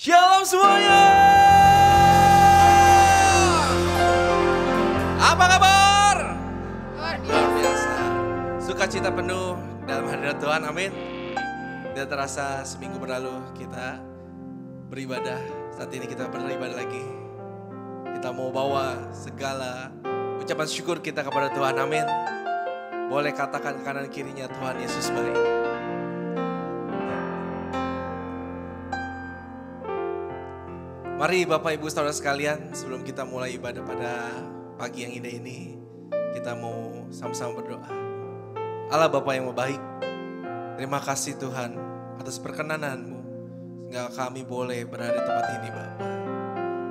Shalom semuanya. Apa kabar? Luar biasa. Sukacita penuh dalam hadirat Tuhan, amin. Tidak terasa seminggu berlalu kita beribadah. Saat ini kita beribadah lagi. Kita mau bawa segala ucapan syukur kita kepada Tuhan, amin. Boleh katakan kanan kirinya, Tuhan Yesus baik. Mari Bapak Ibu Saudara sekalian, sebelum kita mulai ibadah pada pagi yang indah ini, kita mau sama-sama berdoa. Allah Bapa yang baik, terima kasih Tuhan atas perkenanan-Mu, sehingga kami boleh berada di tempat ini Bapa.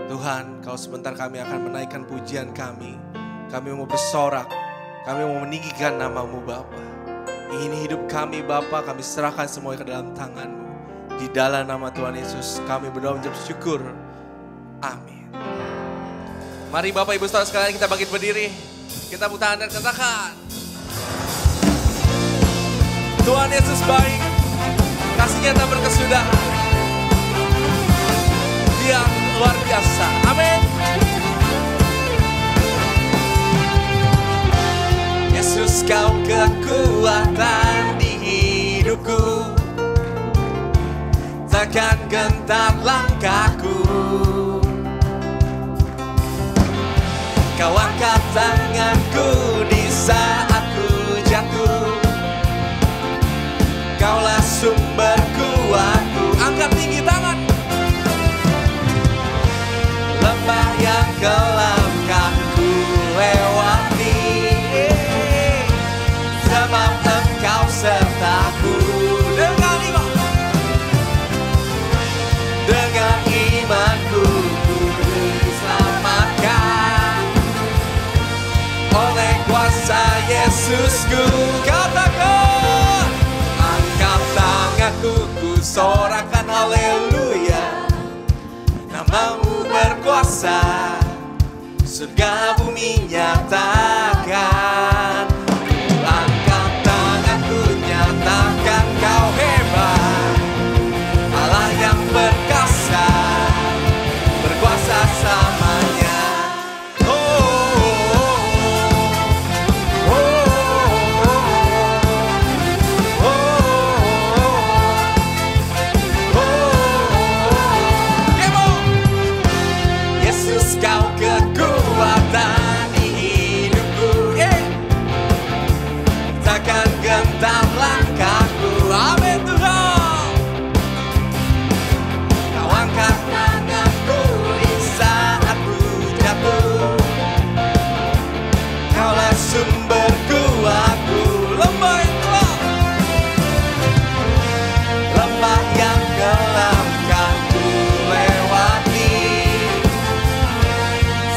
Tuhan, kalau sebentar kami akan menaikkan pujian kami mau bersorak, kami mau meninggikan nama-Mu Bapa. Ini hidup kami Bapa, kami serahkan semuanya ke dalam tangan-Mu. Di dalam nama Tuhan Yesus kami berdoa mengucap syukur. Amin. Mari Bapak Ibu Saudara sekalian kita bangkit berdiri. Kita tepuk tangan dan katakan, Tuhan Yesus baik, kasih-Nya tak berkesudahan. Dia luar biasa. Amin. Yesus kau kekuatan di hidupku, takkan gentar langkahku. Kau angkat tanganku di saat ku jatuh, Kaulah sumber kuatku. Angkat tinggi tangan. Lembah yang kelam kan ku lewati, sebab Engkau sertaku. Dengan imanku ku diselamatkan oleh kuasa Yesusku. Katakan, angkat tanganku, ku sorakan haleluya. Nama-Mu berkuasa, surga bumi nyatakan. Angkat tanganku, nyatakan Kau hebat, Allah yang perkasa, berkuasa selamanya. Yesus Kau kekuatan di hidupku, takkan gentar langkahku. Amin Tuhan. Kau angkat tanganku di saat ku jatuh, Kaulah sumber kuatku. Lembah yang kelam, lembah yang kelam kan ku lewati,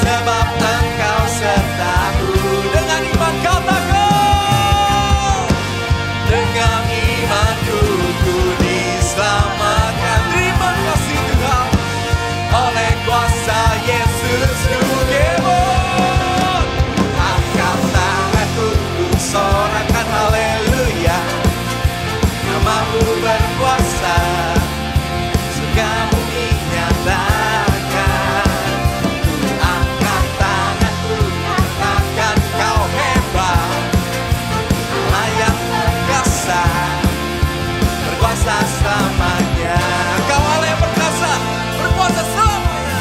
sebab Engkau sertaku. Dengan iman katakan, dengan imanku ku diselamatkan. Terima kasih Tuhan, oleh kuasa Yesusku. Kebon, angkat tanganku, ku sorakan haleluya. Nama-Mu berkuasa, surga bumi nyatakan. Ku angkat tanganku, nyatakan Kau hebat, Allah yang perkasa, berkuasa selamanya. Kau Allah yang perkasa, berkuasa selamanya.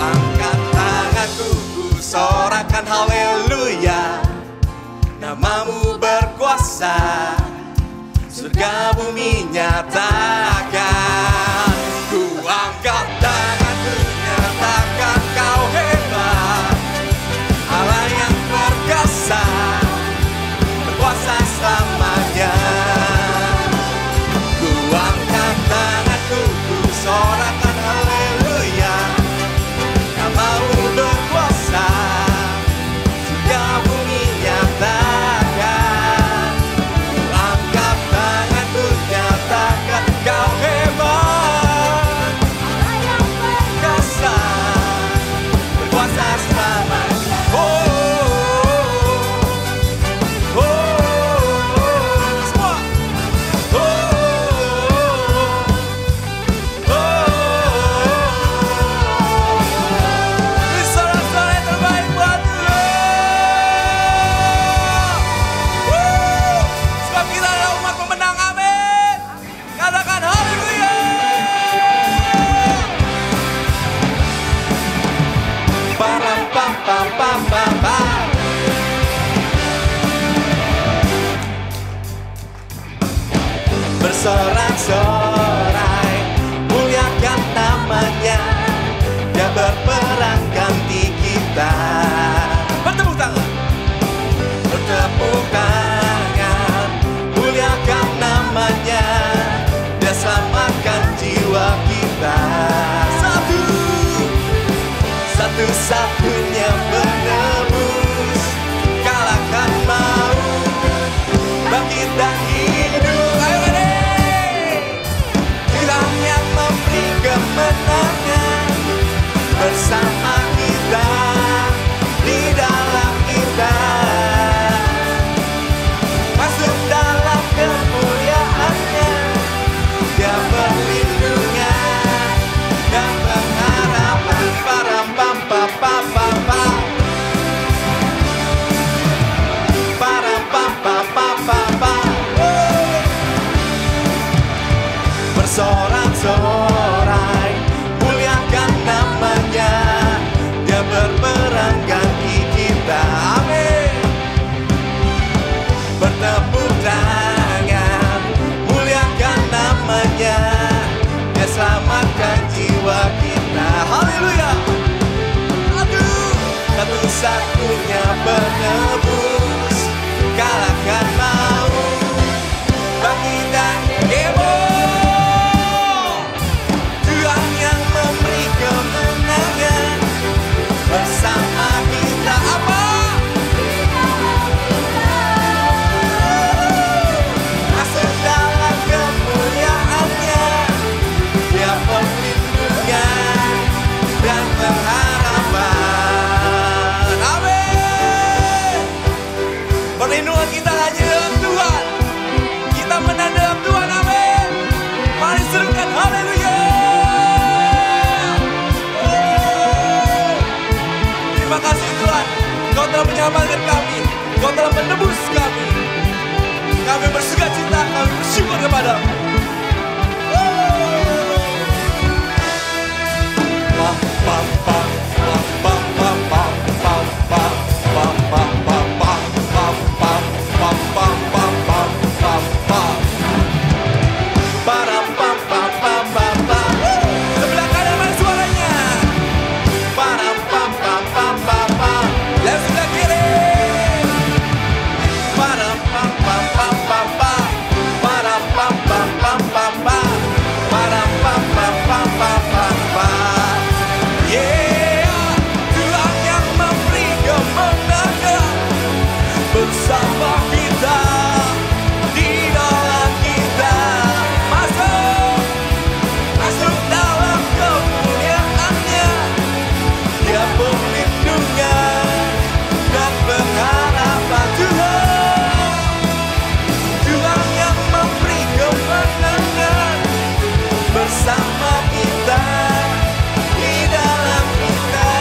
Angkat tanganku, ku sorakan haleluya. Nama-Mu berkuasa, surga bumi nyatakan. Ku angkat tanganku, nyatakan Kau hebat, Allah yang perkasa, berkuasa selamanya. Ku angkat tanganku, ku sorakan haleluya. Nama-Mu berkuasa, surga bumi nyatakan. Ku angkat tanganku, nyatakan Kau hebat. Dia berperang ganti kita. Bertepuk tangan. Bertepuk tangan, muliakan namanya. Dia selamatkan jiwa kita. Satu-satunya penebus, kalahkan maut, bangkit dan hidup. Ayo Tuhan yang memberi kemenangan bersama kita, di dalam kita, masuk dalam kemuliaannya. Dia perlindungan dan pengharapan. Param pam pam pam pam pam. Param pam pam pam pam pam. Bersorak-sorai, muliakan namanya. Dia berperang ganti kita. Amin. Bertepuk tangan, muliakan namanya. Dia selamatkan jiwa kita. Haleluya. Aduh, satu-satunya penebus, kalahkan maut, bangkit dan heboh. Tuhan yang memberi kemenangan bersama kita. Apa? Masuk dalam kemuliaannya. Dia perlindungan dan pengharapan. Amin. Perlindungan kita hanya dalam Tuhan. Kita menang dalam Tuhan. Amin. Mari serukan haleluya. Terima kasih Tuhan, Kau telah menyelamatkan kami, Kau telah menebus kami. Kami bersukacita, kami bersyukur kepadamu. Sebelah kanan mana suaranya? Yang sebelah kiri. Tuhan yang memberi kemenangan bersama kita, di dalam kita, masuk dalam kemuliaannya. Dia perlindungan dan pengharapan. Tuhan yang memberi kemenangan bersama kita, di dalam kita,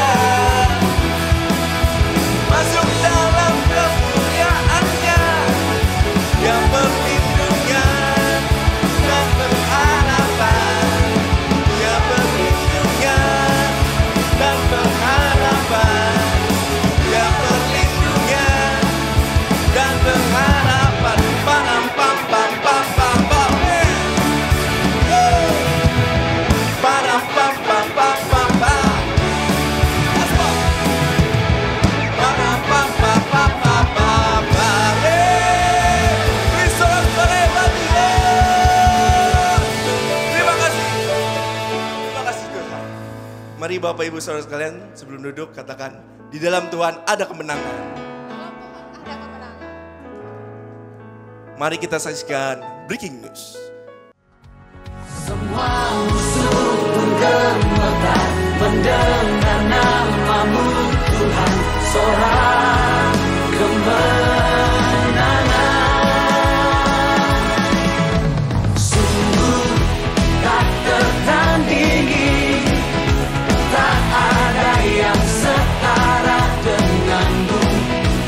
masuk dalam kemuliaannya. Dia perlindungan dan pengharapan. Dia perlindungan dan pengharapan. Dia perlindungan dan pengharapan. Pam pam pam pam pam pam. Pam pam pam pam pam pam. Pam pam pam pam pam pam pam. Terima kasih. Terima kasih Tuhan. Mari Bapak Ibu Saudara sekalian, sebelum duduk katakan, di dalam Tuhan ada kemenangan. Mari kita saksikan breaking news. Semua musuh pun gemetar mendengar namamu Tuhan, sorak kemenangan. Sungguh tak tertandingi, tak ada yang setara denganmu.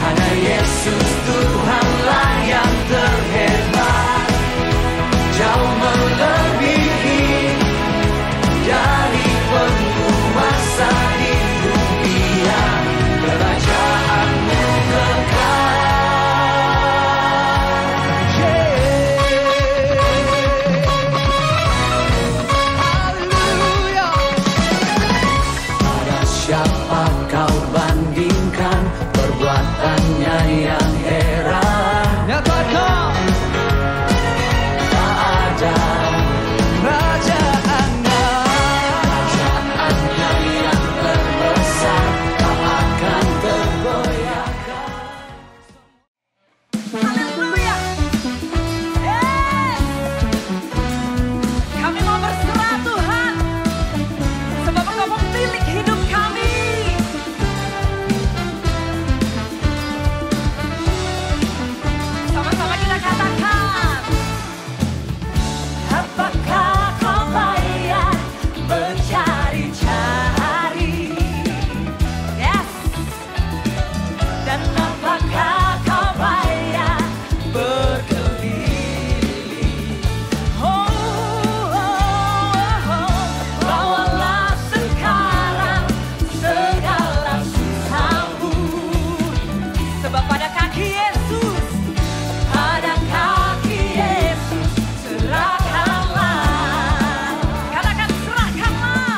Hanya Yesus Tuhanlah yang terhebat, jauh melebihi dari siapa kau bandingkan perbuatannya yang heran. Nyatakan Tak ada kerajaannya, kerajaannya yang terbesar tak akan tergoyahkan. Haleluya. Kami mau berserah Tuhan, sebab Engkau pemilik hidup kami. Sama-sama kita katakan, apakah kau layak mencari-cari? Yes. Dan apakah kau layak berkeliling? Bawalah sekarang segala susahmu, sebab pada kaki Yesus, pada kaki Yesus serahkanlah. Katakan serahkanlah,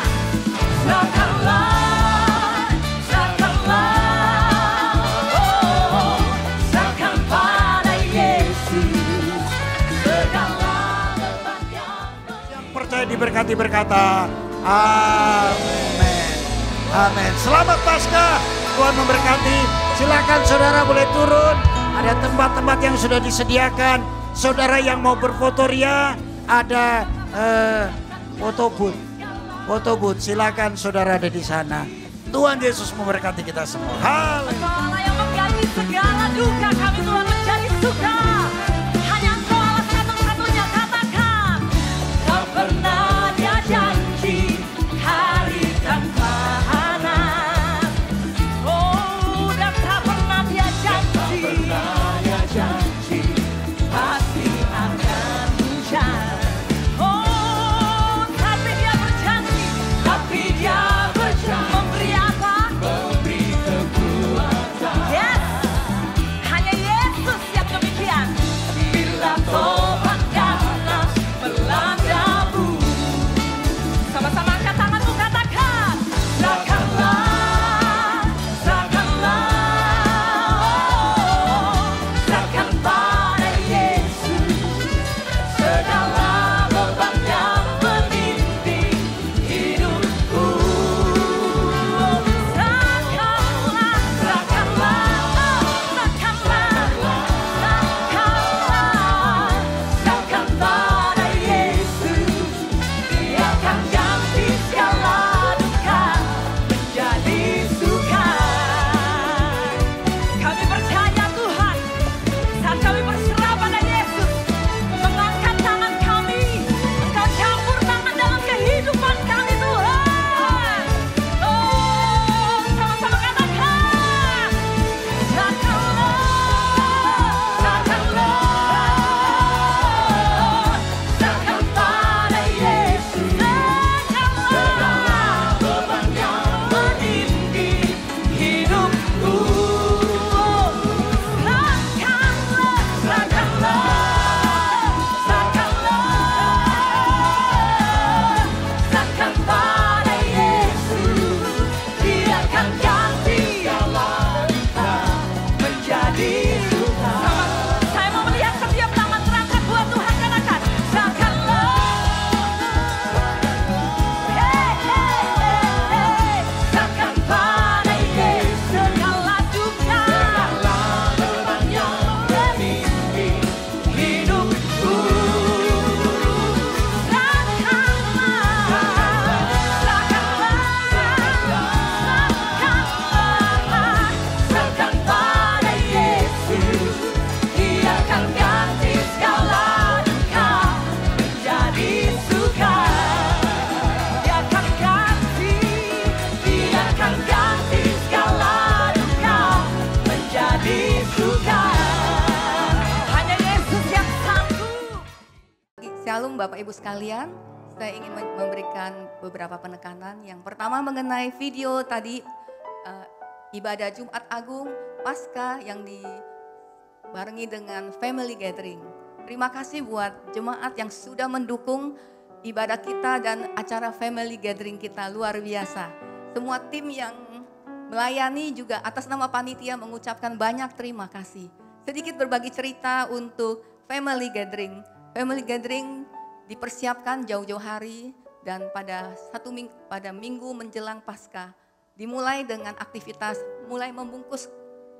serahkanlah, serahkanlah. Oh, serahkan pada Yesus segala beban yang Percaya diberkati berkata amin. Amin. Selamat Paskah. Tuhan memberkati. Silakan saudara boleh turun. Ada tempat-tempat yang sudah disediakan. Saudara yang mau berfoto ria, ada foto booth. Foto booth. Silakan saudara ada di sana. Tuhan Yesus memberkati kita semua. Haleluya. Engkau Allah yang mengganti segala duka kami, Tuhan, menjadi suka. Hanya Engkau Allah satu-satunya. Katakan, tak pernah dia janji hari tanpa panas. Oh, dan tak pernah dia janji pasti akan hujan. Oh, tapi dia berjanji memberi apa? Memberi kekuatan. Yes, hanya Yesus yang demikian. Bila tobat ganas melandamu, sama-sama angkat tanganmu, katakan, serahkanlah, serahkanlah, serahkan pada Yesus segala beban yang menindih hidupku. Serahkanlah, serahkanlah, serahkanlah, serahkan pada Yesus. Dia akan ganti segala duka menjadi suka. Kami percaya Tuhan, saat kami berserah pada Yesus, mengangkat tangan kami, Engkau campur tangan dalam kehidupan kami, Tuhan. Oh, sama-sama katakan, serahkanlah, serahkanlah, serahkan pada Yesus segala beban yang menindih hidupku. Serahkanlah, serahkanlah, serahkanlah, serahkan pada Yesus. Dia akan ganti segala duka menjadi suka. Saya mau melihat setiap tangan terangkat buat Tuhan, katakan, serahkanlah. Serahkan pada Yesus segala duka, segala beban yang menindih hidupku. Serahkan pada Yesus, Dia akan ganti segala duka menjadi suka. Dia akan ganti segala duka menjadi suka. Hanya Yesus yang sanggup. Shalom Bapak Ibu sekalian, saya ingin memberikan beberapa penekanan. Yang pertama mengenai video tadi ibadah Jumat Agung Paskah yang dibarengi dengan family gathering. Terima kasih buat jemaat yang sudah mendukung ibadah kita dan acara family gathering kita, luar biasa. semua tim yang melayani juga atas nama panitia mengucapkan banyak terima kasih. Sedikit berbagi cerita untuk family gathering. Family gathering dipersiapkan jauh-jauh hari dan pada pada minggu menjelang Paskah dimulai dengan aktivitas mulai membungkus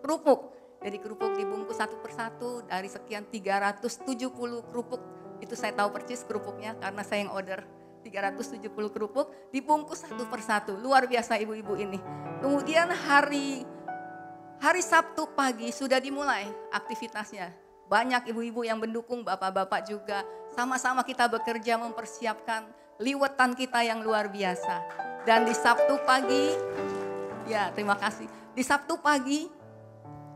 kerupuk. Jadi kerupuk dibungkus satu persatu dari sekian 370 kerupuk. Itu saya tahu persis kerupuknya karena saya yang order. 370 kerupuk dibungkus satu persatu. Luar biasa ibu-ibu ini. Kemudian hari Sabtu pagi sudah dimulai aktivitasnya. Banyak ibu-ibu yang mendukung, bapak-bapak juga. Sama-sama kita bekerja mempersiapkan liwetan kita yang luar biasa. Dan di Sabtu pagi, ya terima kasih. Di Sabtu pagi,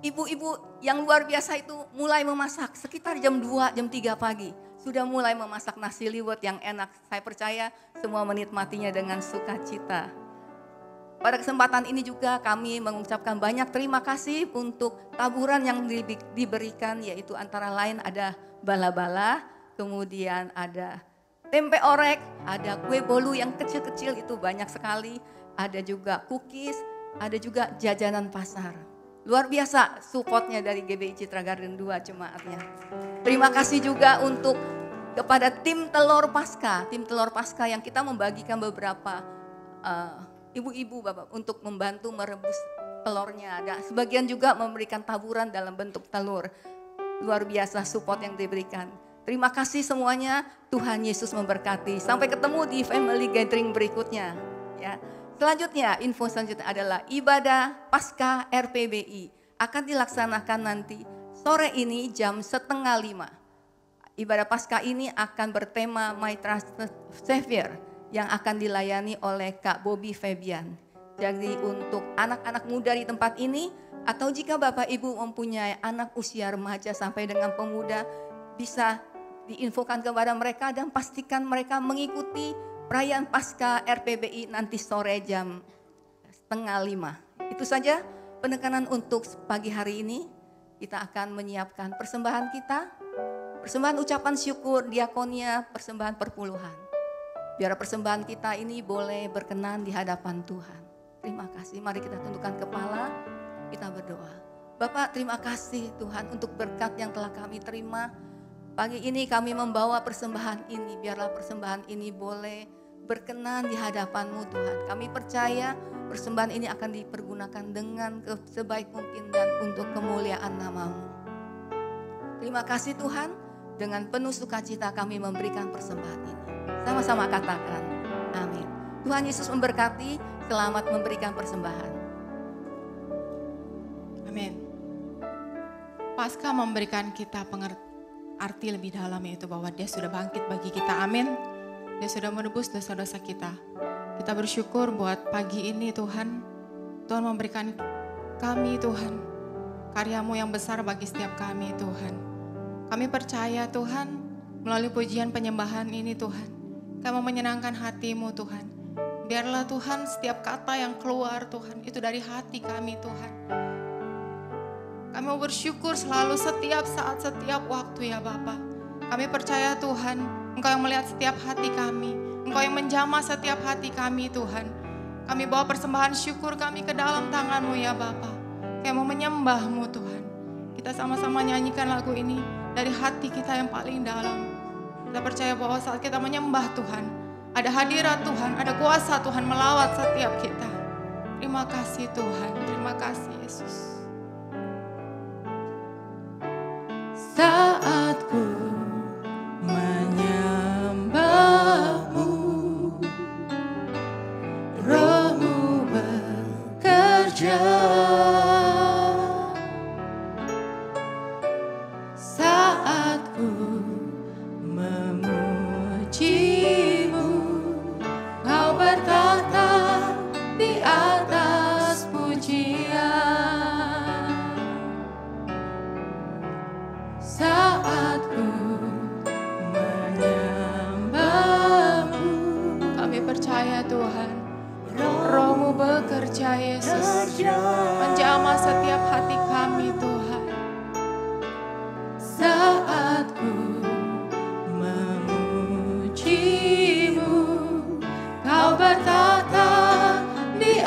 ibu-ibu yang luar biasa itu mulai memasak sekitar jam 2, jam 3 pagi. Sudah mulai memasak nasi liwet yang enak. Saya percaya semua menikmatinya dengan sukacita. Pada kesempatan ini juga kami mengucapkan banyak terima kasih untuk taburan yang diberikan, yaitu antara lain ada bala-bala, kemudian ada tempe orek, ada kue bolu yang kecil-kecil itu banyak sekali, ada juga cookies, ada juga jajanan pasar. Luar biasa supportnya dari GBI Citra Garden 2 jemaatnya. Terima kasih juga untuk kepada tim telur Paskah yang kita membagikan beberapa ibu-ibu bapak untuk membantu merebus telurnya. Dan sebagian juga memberikan taburan dalam bentuk telur. Luar biasa support yang diberikan. Terima kasih semuanya, Tuhan Yesus memberkati. Sampai ketemu di family gathering berikutnya. Ya. Selanjutnya, info selanjutnya adalah ibadah Paskah RPBI akan dilaksanakan nanti sore ini jam 4:30. Ibadah Paskah ini akan bertema My Trust Savior yang akan dilayani oleh Kak Bobby Febian. Jadi untuk anak-anak muda di tempat ini atau jika Bapak Ibu mempunyai anak usia remaja sampai dengan pemuda bisa diinfokan kepada mereka dan pastikan mereka mengikuti perayaan Paskah RPBI nanti sore jam 4:30. Itu saja penekanan untuk pagi hari ini. Kita akan menyiapkan persembahan kita, persembahan ucapan syukur, diakonia, persembahan perpuluhan. Biar persembahan kita ini boleh berkenan di hadapan Tuhan. Terima kasih, mari kita tundukkan kepala, kita berdoa. Bapak, terima kasih Tuhan untuk berkat yang telah kami terima. Pagi ini kami membawa persembahan ini, biarlah persembahan ini boleh berkenan di hadapan-Mu Tuhan. Kami percaya persembahan ini akan dipergunakan dengan sebaik mungkin dan untuk kemuliaan nama-Mu. Terima kasih Tuhan, dengan penuh sukacita kami memberikan persembahan ini. Sama-sama katakan, amin. Tuhan Yesus memberkati, selamat memberikan persembahan. Amin. Paskah memberikan kita arti lebih dalam, yaitu bahwa Dia sudah bangkit bagi kita, amin. Dia sudah menebus dosa-dosa kita. Kita bersyukur buat pagi ini Tuhan. Tuhan memberikan kami Tuhan, karya-Mu yang besar bagi setiap kami Tuhan. Kami percaya Tuhan, melalui pujian penyembahan ini Tuhan, kami menyenangkan hati-Mu Tuhan. Biarlah Tuhan setiap kata yang keluar Tuhan, itu dari hati kami Tuhan. Kami mau bersyukur selalu setiap saat, setiap waktu ya Bapa. Kami percaya Tuhan, Engkau yang melihat setiap hati kami. Engkau yang menjamah setiap hati kami Tuhan. Kami bawa persembahan syukur kami ke dalam tangan-Mu ya Bapa. Kami mau menyembah-Mu Tuhan. Kita sama-sama nyanyikan lagu ini dari hati kita yang paling dalam. Kita percaya bahwa saat kita menyembah Tuhan, ada hadirat Tuhan, ada kuasa Tuhan melawat setiap kita. Terima kasih Tuhan, terima kasih Yesus. Saat ku menyembah-Mu, Roh-Mu bekerja. Saat ku memuji-Mu, Kau bertata di atas pujian. Saat ku menyembah-Mu, Kami percaya Tuhan, Roh-Mu bekerja Yesus, menjamah setiap hati kami Tuhan. saat ku memuji-Mu, Kau bertata di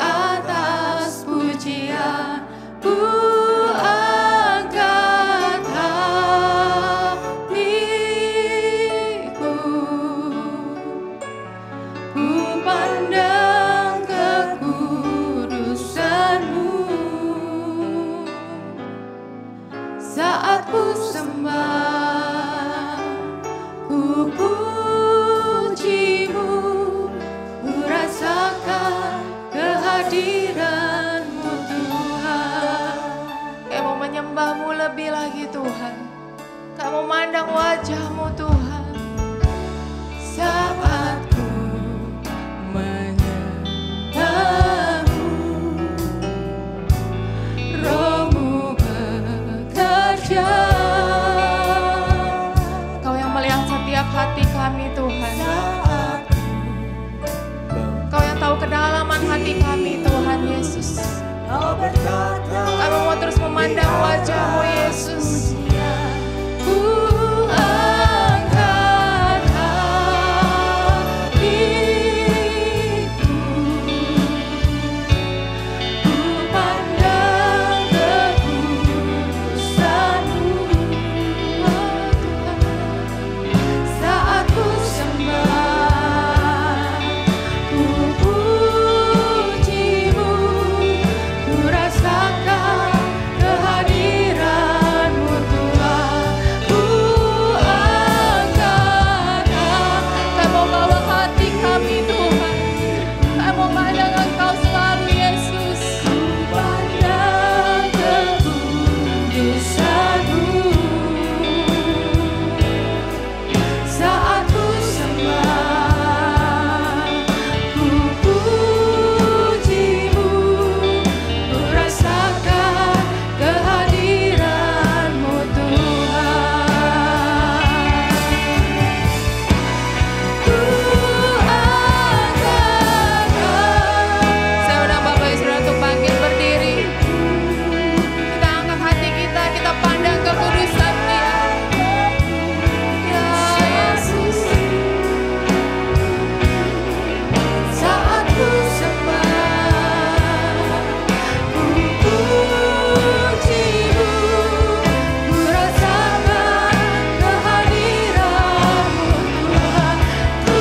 sembah, ku pujimu, ku rasakan kehadiran-Mu Tuhan. Kami mau menyembah-Mu lebih lagi Tuhan. Kami mau memandang wajah-Mu Tuhan. Saat ku menyembah-Mu, Roh-Mu bekerja. Kau yang melihat setiap hati kami Tuhan. Kau yang tahu kedalaman hati kami Tuhan Yesus. Kami mau terus memandang wajah-Mu Yesus. Ku angkat hatiku, ku pandang kekudusan-Mu, oh Tuhan. Saat ku sembah, ku pujimu, ku rasakan kehadiran-Mu Tuhan. Ku angkat Kami mau bawa hati kami Tuhan. Kami mau pandang Engkau selalu Yesus. pandang kekudusan-Mu. Saat ku sembah, ku pujimu, ku rasakan kehadiran-Mu Tuhan. Ku angkat Saya undang Bapak Ibu Saudara untuk bangkit berdiri. Kita angkat hati kita, kita pandang kekudusan Dia. Ya Yesus. saat ku sembah, ku pujimu, ku rasakan kehadiran-Mu Tuhan. Ku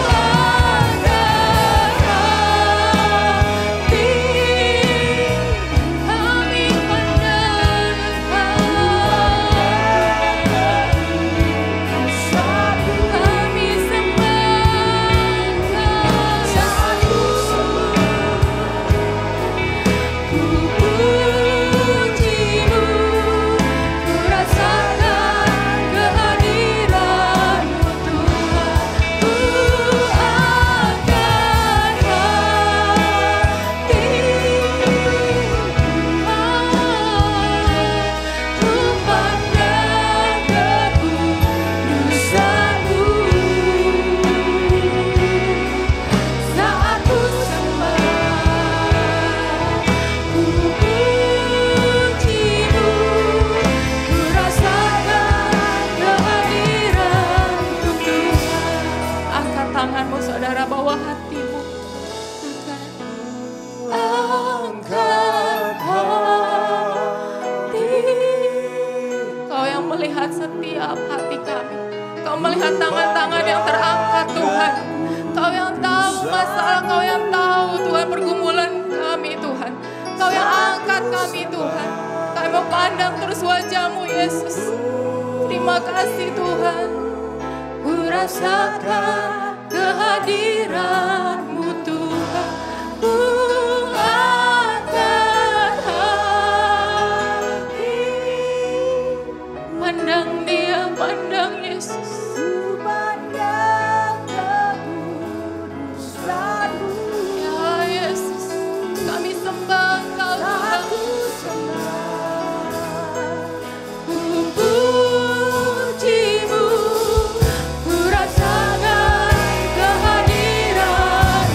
angkat hati, kami pandang kami sembah. Saat ku ku pujimu, ku rasakan kehadiran-Mu Tuhan. Ku angkat hati, ku pandang kekudusan-Mu. Saat ku sembah, ku pujimu, ku rasakan kehadiran-Mu Tuhan. Angkat tanganmu saudara, bawa hatimu. Angkat hati, Kau yang melihat setiap hati kami. Kau melihat tangan-tangan yang terangkat Tuhan. Kau yang tahu masalah, Kau yang tahu Tuhan pergumulan kami Tuhan. Kau yang angkat kami Tuhan. Kami mau pandang terus wajah-Mu Yesus. Terima kasih Tuhan. ku rasakan kehadiran-Mu Tuhan. Ku angkat hati, Pandang Dia, pandang Yesus. ku pandang kekudusan-Mu. Ya Yesus, kami sembah Engkau Tuhan. Aku sembah, ku pujimu, ku rasakan kehadiran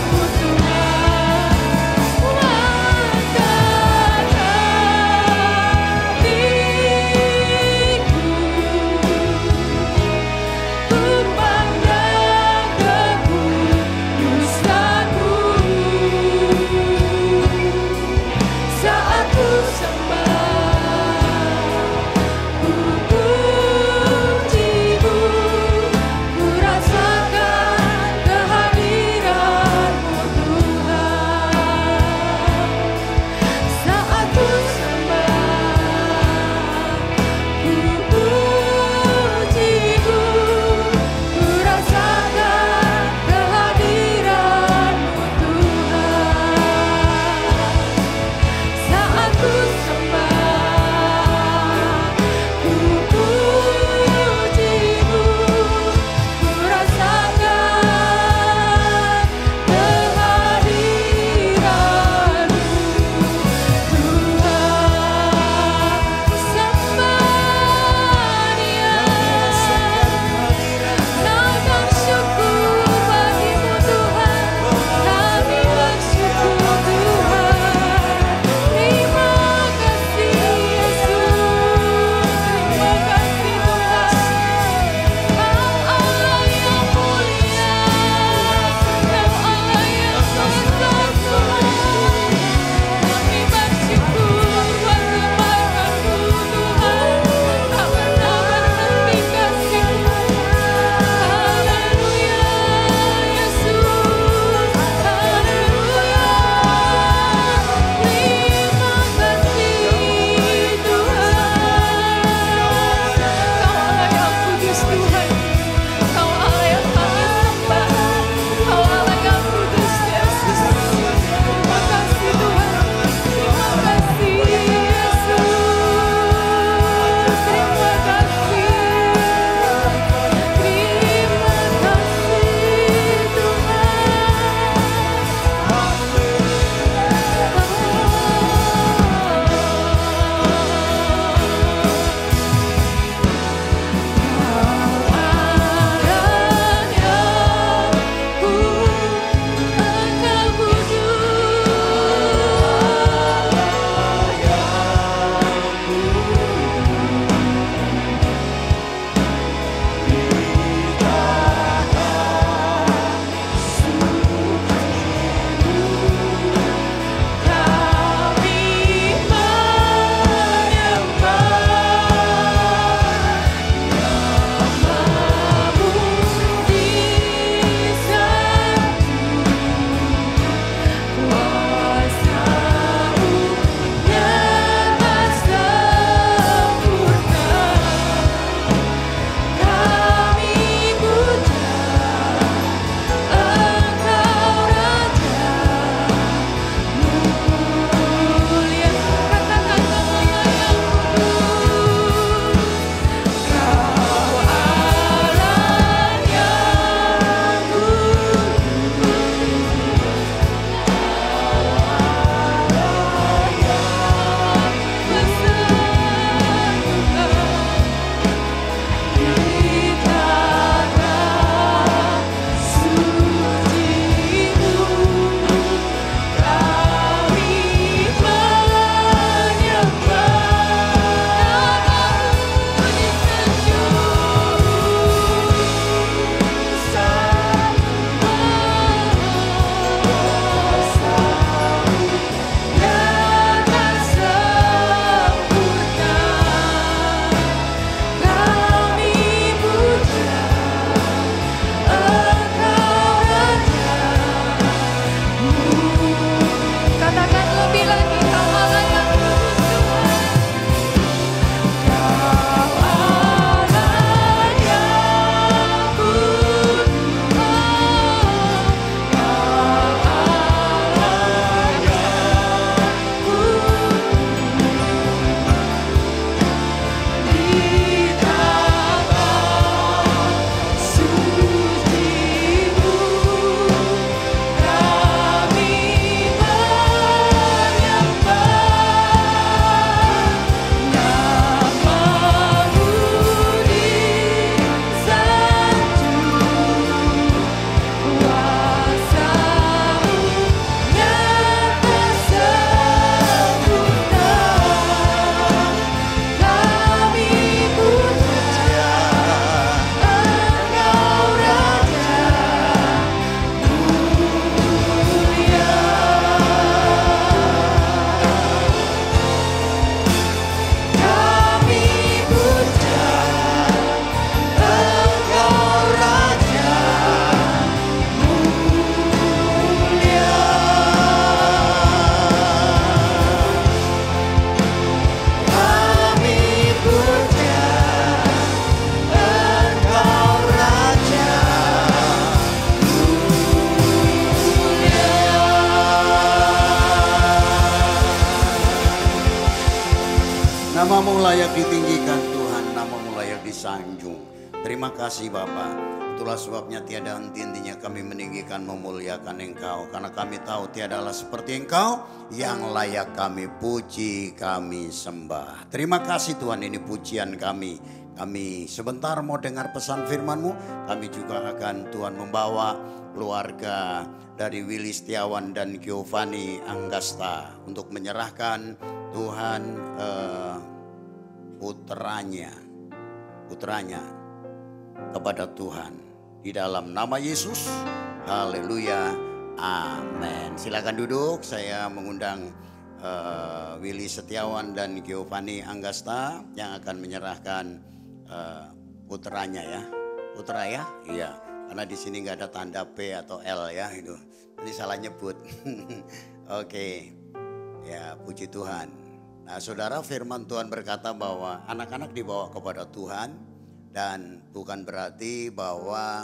Namamu layak ditinggikan Tuhan, namamu layak disanjung. Terima kasih Bapa. Itulah sebabnya tiada henti-hentinya kami meninggikan memuliakan Engkau. Karena kami tahu tiada Allah seperti Engkau yang layak kami puji, kami sembah. Terima kasih Tuhan, ini pujian kami. Kami sebentar mau dengar pesan firman-Mu. Kami juga akan Tuhan membawa keluarga dari Willy Setiawan dan Giovanni Anggasta untuk menyerahkan Tuhan putranya kepada Tuhan. Di dalam nama Yesus, haleluya, amin. Silakan duduk, saya mengundang Willy Setiawan dan Giovanni Anggasta yang akan menyerahkan putranya ya. Putra ya? Iya, karena di sini nggak ada tanda P atau L ya, itu. Ini salah nyebut. Oke, ya puji Tuhan. Nah saudara, firman Tuhan berkata bahwa anak-anak dibawa kepada Tuhan. Dan bukan berarti bahwa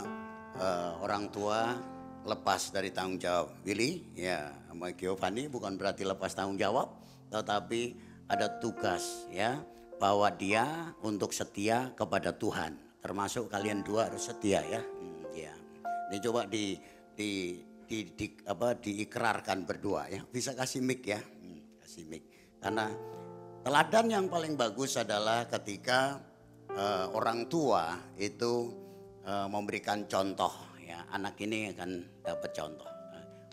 orang tua lepas dari tanggung jawab. Willy ya sama Giovanni bukan berarti lepas tanggung jawab. Tetapi ada tugas ya. Bahwa dia untuk setia kepada Tuhan. Termasuk kalian dua harus setia ya. Ya. Ini coba diikrarkan berdua ya. Bisa kasih mic ya. Kasih mic. Karena teladan yang paling bagus adalah ketika orang tua itu memberikan contoh ya, anak ini akan dapat contoh.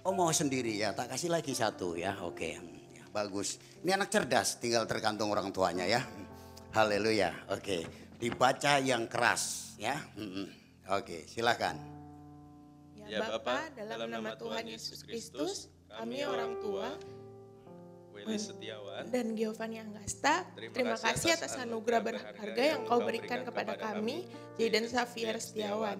Oh mau sendiri ya, tak kasih lagi satu ya, oke ya, bagus. Ini anak cerdas, tinggal tergantung orang tuanya ya. Haleluya, oke. Dibaca yang keras ya. Oke, silakan. Ya Bapa, dalam nama Tuhan Yesus Kristus, kami orang tua Willy Setiawan dan Giovanni Anggasta, terima kasih atas anugerah berharga yang Kau berikan kepada kami, Jaden Xavier Setiawan.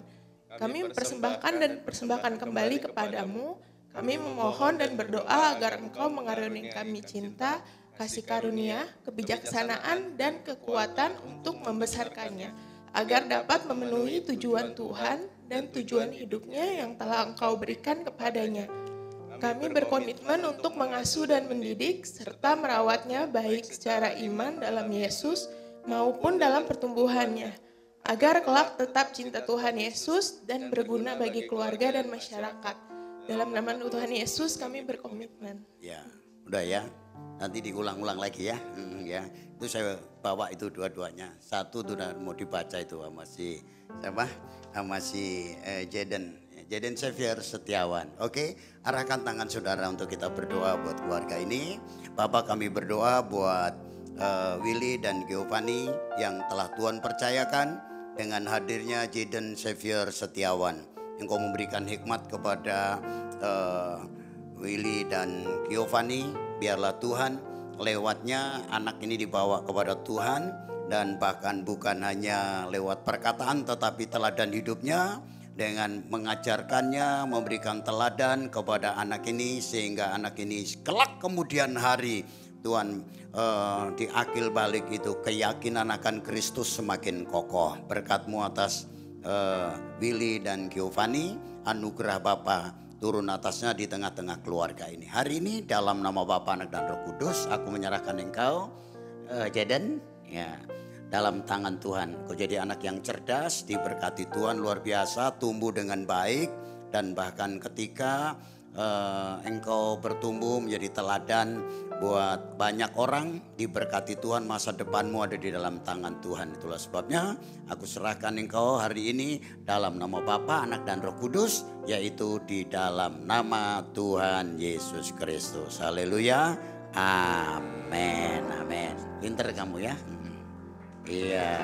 Kami mempersembahkan dan persembahkan kembali kepadamu. Kami memohon dan berdoa agar Engkau mengaruniai kami cinta, kasih karunia, kebijaksanaan, dan kekuatan untuk membesarkannya, agar dapat memenuhi tujuan Tuhan dan tujuan hidupnya yang telah Engkau berikan kepadanya. Kami berkomitmen untuk mengasuh dan mendidik serta merawatnya baik secara iman dalam Yesus maupun dalam pertumbuhannya, agar kelak tetap cinta Tuhan Yesus dan berguna bagi keluarga dan masyarakat. Dalam nama Tuhan Yesus kami berkomitmen. Ya, udah ya. Nanti diulang-ulang lagi ya. Ya, itu saya bawa itu dua-duanya. Satu tuh mau dibaca itu sama si siapa? Sama si Jaden Xavier Setiawan. Oke, arahkan tangan saudara untuk kita berdoa buat keluarga ini. Bapak, kami berdoa buat Willy dan Giovanni yang telah Tuhan percayakan dengan hadirnya Jaden Xavier Setiawan. Engkau memberikan hikmat kepada Willy dan Giovanni. Biarlah Tuhan lewatnya anak ini dibawa kepada Tuhan. Dan bahkan bukan hanya lewat perkataan tetapi teladan hidupnya. Dengan mengajarkannya, memberikan teladan kepada anak ini sehingga anak ini kelak kemudian hari Tuhan di akil balik itu keyakinan akan Kristus semakin kokoh. Berkat-Mu atas Willy dan Giovanni, anugerah Bapa turun atasnya di tengah-tengah keluarga ini. Hari ini dalam nama Bapa, Anak dan Roh Kudus, aku menyerahkan engkau Jaden ya. Dalam tangan Tuhan, kau jadi anak yang cerdas, diberkati Tuhan luar biasa, tumbuh dengan baik. Dan bahkan ketika engkau bertumbuh menjadi teladan buat banyak orang, diberkati Tuhan, masa depanmu ada di dalam tangan Tuhan. Itulah sebabnya aku serahkan engkau hari ini dalam nama Bapa, Anak dan Roh Kudus, yaitu di dalam nama Tuhan Yesus Kristus. Haleluya, amin, amin. Pinter kamu ya. Iya,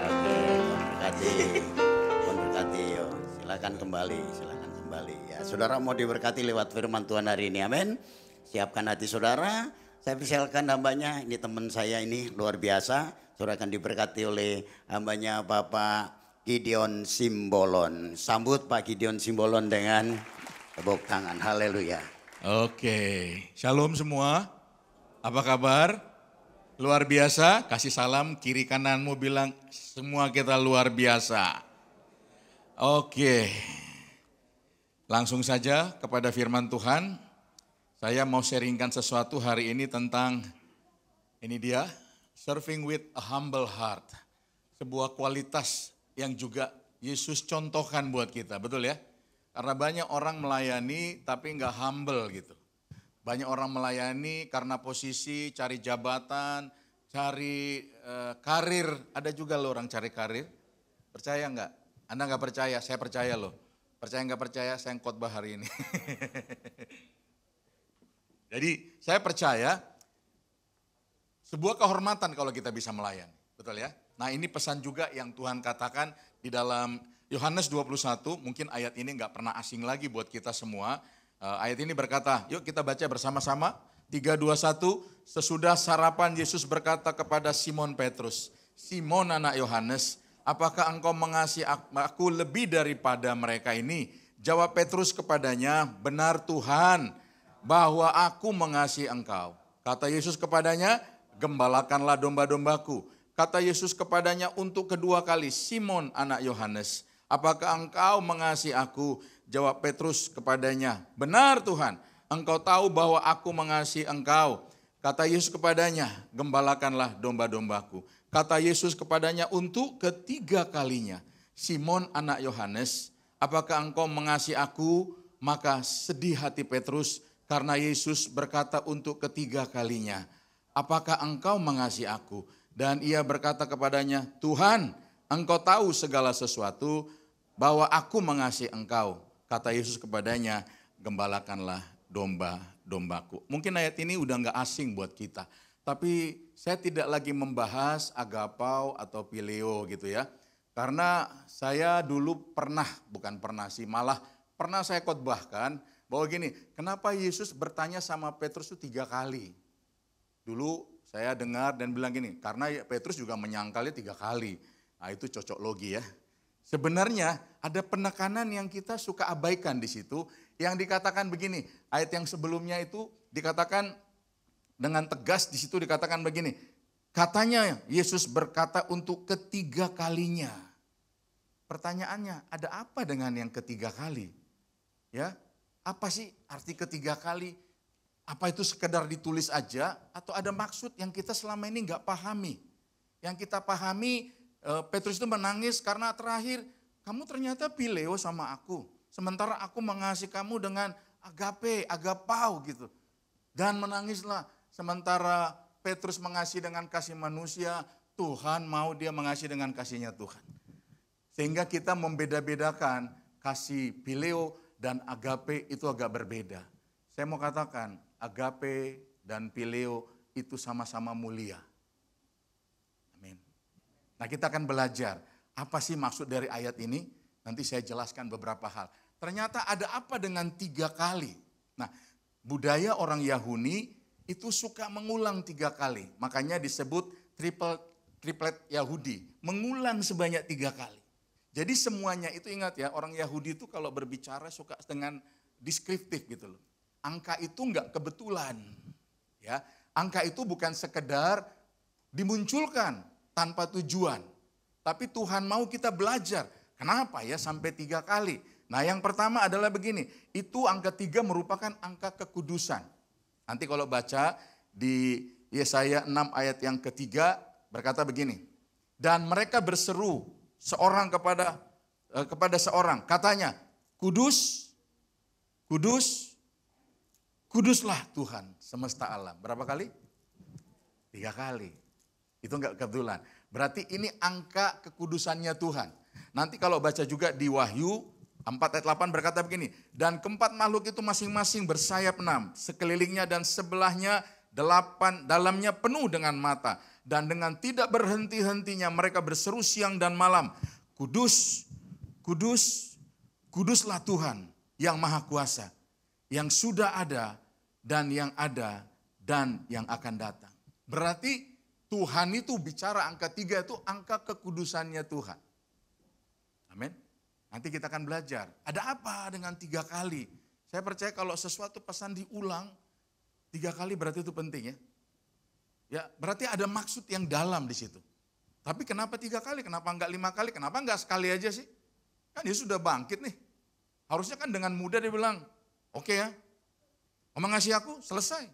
oke. Tuhan berkati. Yo. Silakan kembali. Ya, saudara mau diberkati lewat firman Tuhan hari ini, amin. Siapkan hati saudara. Saya persilakan hambanya, ini teman saya ini luar biasa. Saudara akan diberkati oleh hambanya Bapak Gideon Simbolon. Sambut Pak Gideon Simbolon dengan tepuk tangan. Haleluya. Oke, shalom semua. Apa kabar? Luar biasa, kasih salam kiri kananmu bilang semua kita luar biasa. Oke, langsung saja kepada firman Tuhan. Saya mau sharingkan sesuatu hari ini tentang, ini dia serving with a humble heart. Sebuah kualitas yang juga Yesus contohkan buat kita, betul ya? Karena banyak orang melayani tapi nggak humble gitu. Banyak orang melayani karena posisi, cari jabatan, cari karir. Ada juga loh orang cari karir. Percaya nggak? Anda nggak percaya, saya percaya loh. Percaya nggak percaya, saya khotbah hari ini. Jadi saya percaya sebuah kehormatan kalau kita bisa melayani. Betul ya? Nah ini pesan juga yang Tuhan katakan di dalam Yohanes 21, mungkin ayat ini nggak pernah asing lagi buat kita semua. Ayat ini berkata, yuk kita baca bersama-sama. 3, 2, 1, sesudah sarapan Yesus berkata kepada Simon Petrus, Simon anak Yohanes, apakah engkau mengasihi aku lebih daripada mereka ini? Jawab Petrus kepadanya, benar Tuhan, bahwa aku mengasihi engkau. Kata Yesus kepadanya, gembalakanlah domba-dombaku. Kata Yesus kepadanya untuk kedua kali, Simon anak Yohanes, apakah engkau mengasihi aku? Jawab Petrus kepadanya, benar Tuhan, engkau tahu bahwa aku mengasihi engkau. Kata Yesus kepadanya, gembalakanlah domba-dombaku. Kata Yesus kepadanya untuk ketiga kalinya, Simon anak Yohanes, apakah engkau mengasihi aku? Maka sedih hati Petrus karena Yesus berkata untuk ketiga kalinya, apakah engkau mengasihi aku? Dan ia berkata kepadanya, Tuhan, engkau tahu segala sesuatu bahwa aku mengasihi engkau. Kata Yesus kepadanya, gembalakanlah domba-dombaku. Mungkin ayat ini udah gak asing buat kita. Tapi saya tidak lagi membahas agapau atau pileo gitu ya. Karena saya dulu malah pernah saya khotbahkan bahwa gini, kenapa Yesus bertanya sama Petrus itu 3 kali. Dulu saya dengar dan bilang gini, karena Petrus juga menyangkalnya 3 kali. Nah itu cocok logi ya. Sebenarnya ada penekanan yang kita suka abaikan di situ, yang dikatakan begini, ayat yang sebelumnya itu dikatakan dengan tegas di situ dikatakan begini, katanya Yesus berkata untuk ketiga kalinya. Pertanyaannya, ada apa dengan yang ketiga kali? Ya, apa sih arti ketiga kali? Apa itu sekedar ditulis aja atau ada maksud yang kita selama ini nggak pahami? Yang kita pahami, Petrus itu menangis karena terakhir kamu ternyata pileo sama aku. Sementara aku mengasihi kamu dengan agape, agapau gitu. Dan menangislah sementara Petrus mengasihi dengan kasih manusia, Tuhan mau dia mengasihi dengan kasihnya Tuhan. Sehingga kita membeda-bedakan kasih pileo dan agape itu agak berbeda. Saya mau katakan agape dan pileo itu sama-sama mulia. Amin. Nah kita akan belajar apa sih maksud dari ayat ini. Nanti saya jelaskan beberapa hal. Ternyata ada apa dengan 3 kali. Nah budaya orang Yahudi itu suka mengulang 3 kali. Makanya disebut triplet Yahudi. Mengulang sebanyak 3 kali. Jadi semuanya itu ingat ya, orang Yahudi itu kalau berbicara suka dengan deskriptif gitu loh. Angka itu enggak kebetulan. Ya, angka itu bukan sekedar dimunculkan tanpa tujuan. Tapi Tuhan mau kita belajar. Kenapa ya sampai 3 kali? Nah yang pertama adalah begini, itu angka 3 merupakan angka kekudusan. Nanti kalau baca di Yesaya 6 ayat yang ketiga berkata begini. Dan mereka berseru seorang kepada seorang. Katanya, kudus, kudus, kuduslah Tuhan semesta alam. Berapa kali? 3 kali. Itu enggak kebetulan. Berarti ini angka kekudusannya Tuhan. Nanti kalau baca juga di Wahyu 4 ayat 8 berkata begini. Dan keempat makhluk itu masing-masing bersayap 6. Sekelilingnya dan sebelahnya 8, dalamnya penuh dengan mata. Dan dengan tidak berhenti-hentinya mereka berseru siang dan malam. Kudus, kudus, kuduslah Tuhan yang maha kuasa. Yang sudah ada dan yang ada dan yang akan datang. Berarti Tuhan itu bicara angka 3 itu angka kekudusannya Tuhan. Amin. Nanti kita akan belajar. Ada apa dengan 3 kali? Saya percaya kalau sesuatu pesan diulang 3 kali berarti itu penting ya. Ya berarti ada maksud yang dalam di situ. Tapi kenapa 3 kali? Kenapa enggak 5 kali? Kenapa enggak sekali aja sih? Kan dia sudah bangkit nih. Harusnya kan dengan mudah dia bilang, oke ya, kamu mengasihi aku, selesai.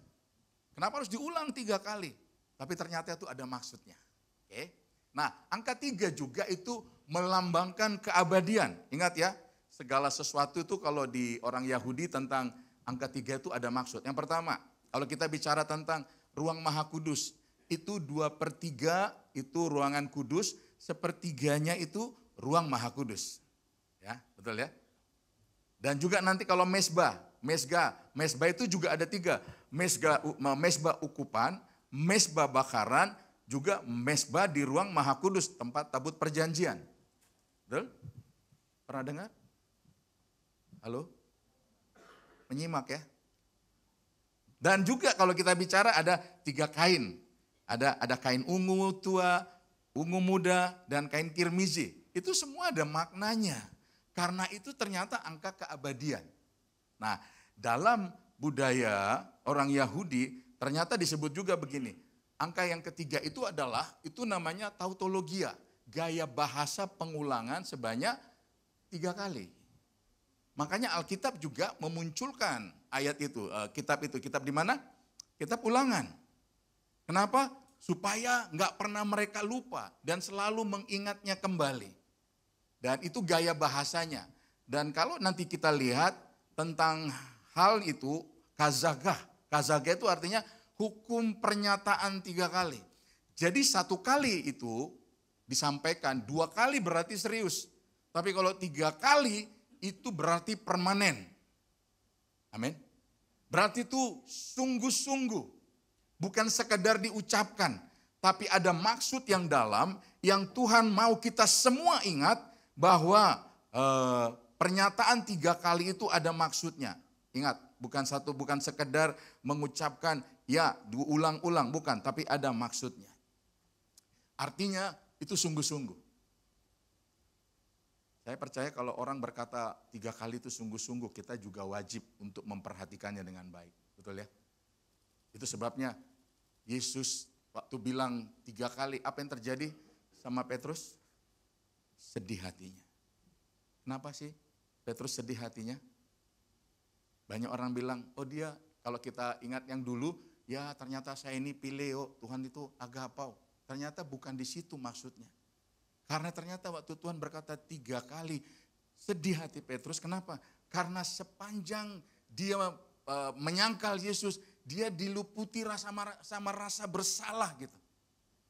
Kenapa harus diulang 3 kali? Tapi ternyata itu ada maksudnya. Oke. Nah, angka 3 juga itu melambangkan keabadian. Ingat ya, segala sesuatu itu kalau di orang Yahudi tentang angka 3 itu ada maksud. Yang pertama, kalau kita bicara tentang ruang maha kudus, itu 2/3 itu ruangan kudus, 1/3 itu ruang maha kudus. Ya, betul ya? Dan juga nanti kalau mesbah itu juga ada 3. Mesbah ukupan, mesbah bakaran, juga mesbah di ruang maha kudus, tempat tabut perjanjian. Betul? Pernah dengar? Halo? Menyimak ya? Dan juga kalau kita bicara ada 3 kain. Ada kain ungu tua, ungu muda, dan kain kirmizi. Itu semua ada maknanya. Karena itu ternyata angka keabadian. Nah, dalam budaya orang Yahudi ternyata disebut juga begini. Angka yang ketiga itu adalah, itu namanya tautologia. Gaya bahasa pengulangan sebanyak 3 kali. Makanya Alkitab juga memunculkan ayat itu. Kitab di mana? Kitab Ulangan. Kenapa? Supaya nggak pernah mereka lupa dan selalu mengingatnya kembali. Dan itu gaya bahasanya. Dan kalau nanti kita lihat tentang hal itu, kazagah. Kazagah itu artinya hukum pernyataan 3 kali. Jadi 1 kali itu disampaikan, 2 kali berarti serius. Tapi kalau 3 kali itu berarti permanen. Amin. Berarti itu sungguh-sungguh. Bukan sekedar diucapkan. Tapi ada maksud yang dalam yang Tuhan mau kita semua ingat bahwa pernyataan 3 kali itu ada maksudnya. Ingat, bukan sekedar mengucapkan ya diulang-ulang, bukan, tapi ada maksudnya. Artinya itu sungguh-sungguh. Saya percaya kalau orang berkata 3 kali itu sungguh-sungguh, kita juga wajib untuk memperhatikannya dengan baik. Betul ya? Itu sebabnya Yesus waktu bilang 3 kali, apa yang terjadi sama Petrus? Sedih hatinya. Kenapa sih Petrus sedih hatinya? Banyak orang bilang, oh dia kalau kita ingat yang dulu, ya ternyata saya ini pileo, Tuhan itu agapau. Ternyata bukan di situ maksudnya. Karena ternyata waktu Tuhan berkata 3 kali, sedih hati Petrus. Kenapa? Karena sepanjang dia menyangkal Yesus, dia diluputi sama rasa bersalah gitu.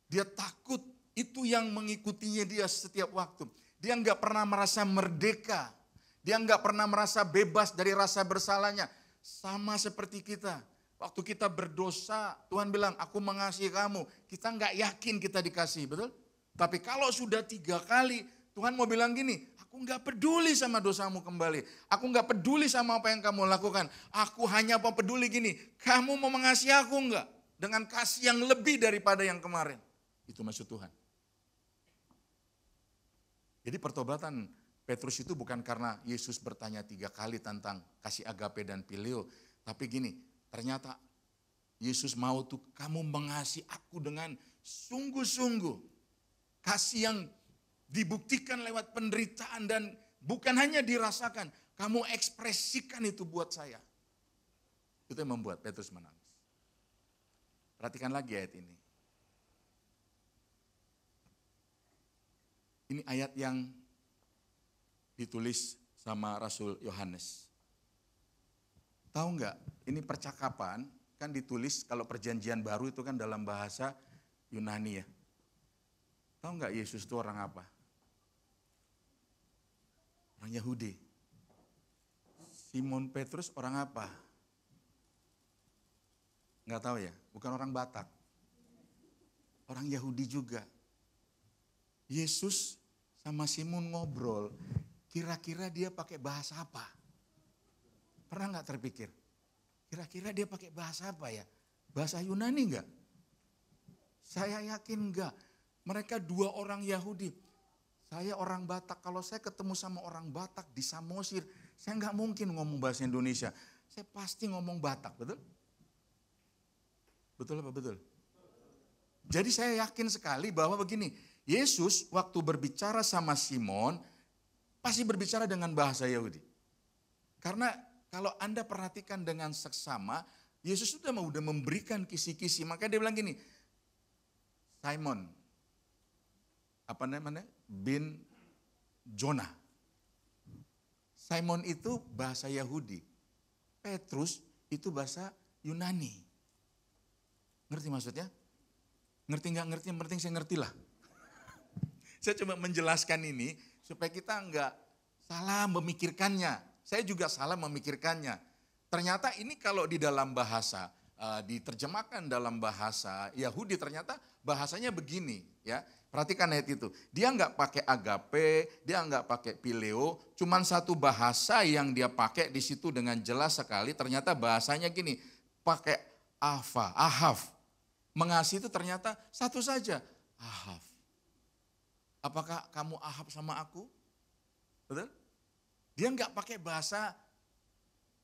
Dia takut, itu yang mengikutinya dia setiap waktu. Dia nggak pernah merasa merdeka. Dia nggak pernah merasa bebas dari rasa bersalahnya. Sama seperti kita. Waktu kita berdosa, Tuhan bilang, aku mengasihi kamu. Kita nggak yakin kita dikasih, betul? Tapi kalau sudah 3 kali, Tuhan mau bilang gini, aku nggak peduli sama dosamu kembali. Aku nggak peduli sama apa yang kamu lakukan. Aku hanya mau peduli gini, kamu mau mengasihi aku nggak? Dengan kasih yang lebih daripada yang kemarin. Itu maksud Tuhan. Jadi pertobatan Petrus itu bukan karena Yesus bertanya 3 kali tentang kasih agape dan pileo. Tapi gini, ternyata Yesus mau tuh kamu mengasihi aku dengan sungguh-sungguh. Kasih yang dibuktikan lewat penderitaan dan bukan hanya dirasakan. Kamu ekspresikan itu buat saya. Itu yang membuat Petrus menangis. Perhatikan lagi ayat ini. Ini ayat yang ditulis sama Rasul Yohanes. Tahu nggak? Ini percakapan kan ditulis kalau perjanjian baru itu kan dalam bahasa Yunani ya. Tahu nggak Yesus itu orang apa? Orang Yahudi. Simon Petrus orang apa? Nggak tahu ya, bukan orang Batak. Orang Yahudi juga. Yesus sama Simon ngobrol, kira-kira dia pakai bahasa apa? Pernah nggak terpikir? Kira-kira dia pakai bahasa apa ya? Bahasa Yunani nggak? Saya yakin nggak. Mereka 2 orang Yahudi. Saya orang Batak, kalau saya ketemu sama orang Batak di Samosir, saya nggak mungkin ngomong bahasa Indonesia. Saya pasti ngomong Batak, betul? Betul apa betul? Jadi saya yakin sekali bahwa begini, Yesus waktu berbicara sama Simon, pasti berbicara dengan bahasa Yahudi. Karena kalau Anda perhatikan dengan seksama, Yesus sudah memberikan kisi-kisi, makanya dia bilang gini, Simon, apa namanya? Bin Jonah. Simon itu bahasa Yahudi. Petrus itu bahasa Yunani. Ngerti maksudnya? Ngerti nggak ngerti, yang penting saya ngerti lah. Saya coba menjelaskan ini supaya kita nggak salah memikirkannya. Saya juga salah memikirkannya. Ternyata ini kalau di dalam bahasa, diterjemahkan dalam bahasa Yahudi, ternyata bahasanya begini ya. Perhatikan ayat itu. Dia nggak pakai agape, dia nggak pakai pileo, cuman satu bahasa yang dia pakai di situ dengan jelas sekali. Ternyata bahasanya gini, pakai ahav. Mengasihi itu ternyata satu saja, ahav. Apakah kamu ahab sama aku? Betul? Dia nggak pakai bahasa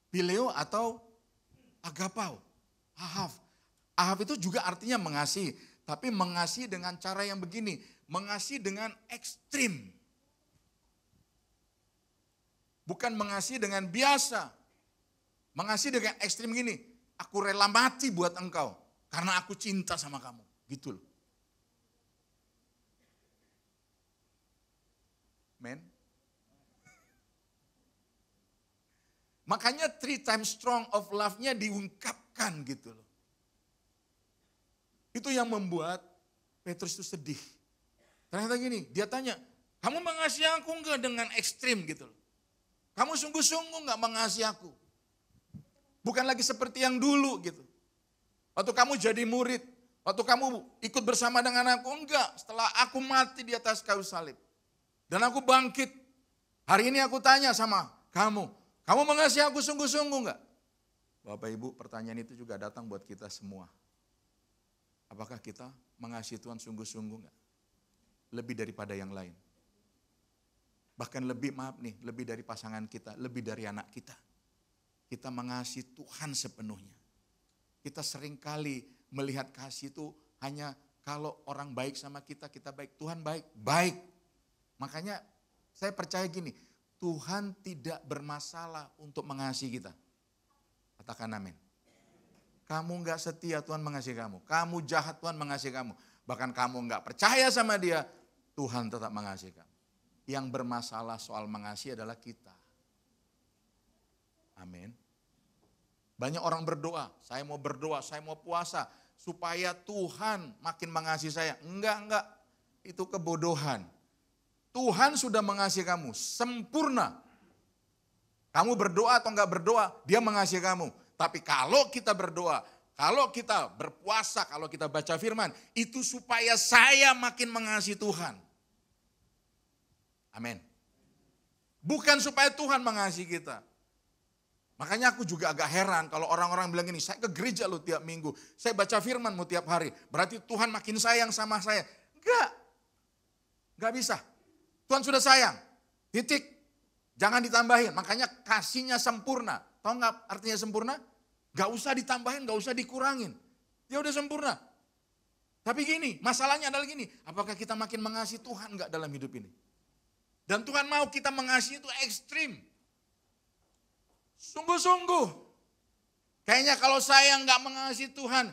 pileo atau agapau, ahav. Ahav itu juga artinya mengasihi, tapi mengasihi dengan cara yang begini, mengasihi dengan ekstrim. Bukan mengasihi dengan biasa. Mengasihi dengan ekstrim gini, aku rela mati buat engkau karena aku cinta sama kamu. Gitu loh. Men. Makanya 3 times strong of love-nya diungkapkan gitu loh. Itu yang membuat Petrus itu sedih. Ternyata gini, dia tanya, kamu mengasihi aku enggak dengan ekstrim gitu loh. Kamu sungguh-sungguh enggak mengasihi aku. Bukan lagi seperti yang dulu gitu. Waktu kamu jadi murid, waktu kamu ikut bersama dengan aku, enggak. Setelah aku mati di atas kayu salib. Dan aku bangkit. Hari ini aku tanya sama kamu mengasihi aku sungguh-sungguh enggak? Bapak Ibu, pertanyaan itu juga datang buat kita semua. Apakah kita mengasihi Tuhan sungguh-sungguh enggak? Lebih daripada yang lain. Bahkan lebih dari pasangan kita, lebih dari anak kita. Kita mengasihi Tuhan sepenuhnya. Kita seringkali melihat kasih itu hanya kalau orang baik sama kita, kita baik. Tuhan baik, baik. Makanya saya percaya gini, Tuhan tidak bermasalah untuk mengasihi kita. Katakan amin. Kamu enggak setia, Tuhan mengasihi kamu. Kamu jahat, Tuhan mengasihi kamu. Bahkan kamu enggak percaya sama dia, Tuhan tetap mengasihi kamu. Yang bermasalah soal mengasihi adalah kita. Amin. Banyak orang berdoa, saya mau puasa supaya Tuhan makin mengasihi saya. Enggak. Itu kebodohan. Tuhan sudah mengasihi kamu sempurna. Kamu berdoa atau enggak berdoa, dia mengasihi kamu. Tapi kalau kita berdoa, kalau kita berpuasa, kalau kita baca firman, itu supaya saya makin mengasihi Tuhan. Amin. Bukan supaya Tuhan mengasihi kita. Makanya aku juga agak heran kalau orang-orang bilang gini, saya ke gereja loh tiap minggu, saya baca firman-Mu tiap hari, berarti Tuhan makin sayang sama saya. Enggak bisa. Tuhan sudah sayang, titik, jangan ditambahin. Makanya kasihnya sempurna. Tahu nggak artinya sempurna? Gak usah ditambahin, gak usah dikurangin. Dia udah sempurna. Tapi gini, masalahnya adalah gini, apakah kita makin mengasihi Tuhan nggak dalam hidup ini? Dan Tuhan mau kita mengasihi itu ekstrim. Sungguh-sungguh. Kayaknya kalau saya nggak mengasihi Tuhan,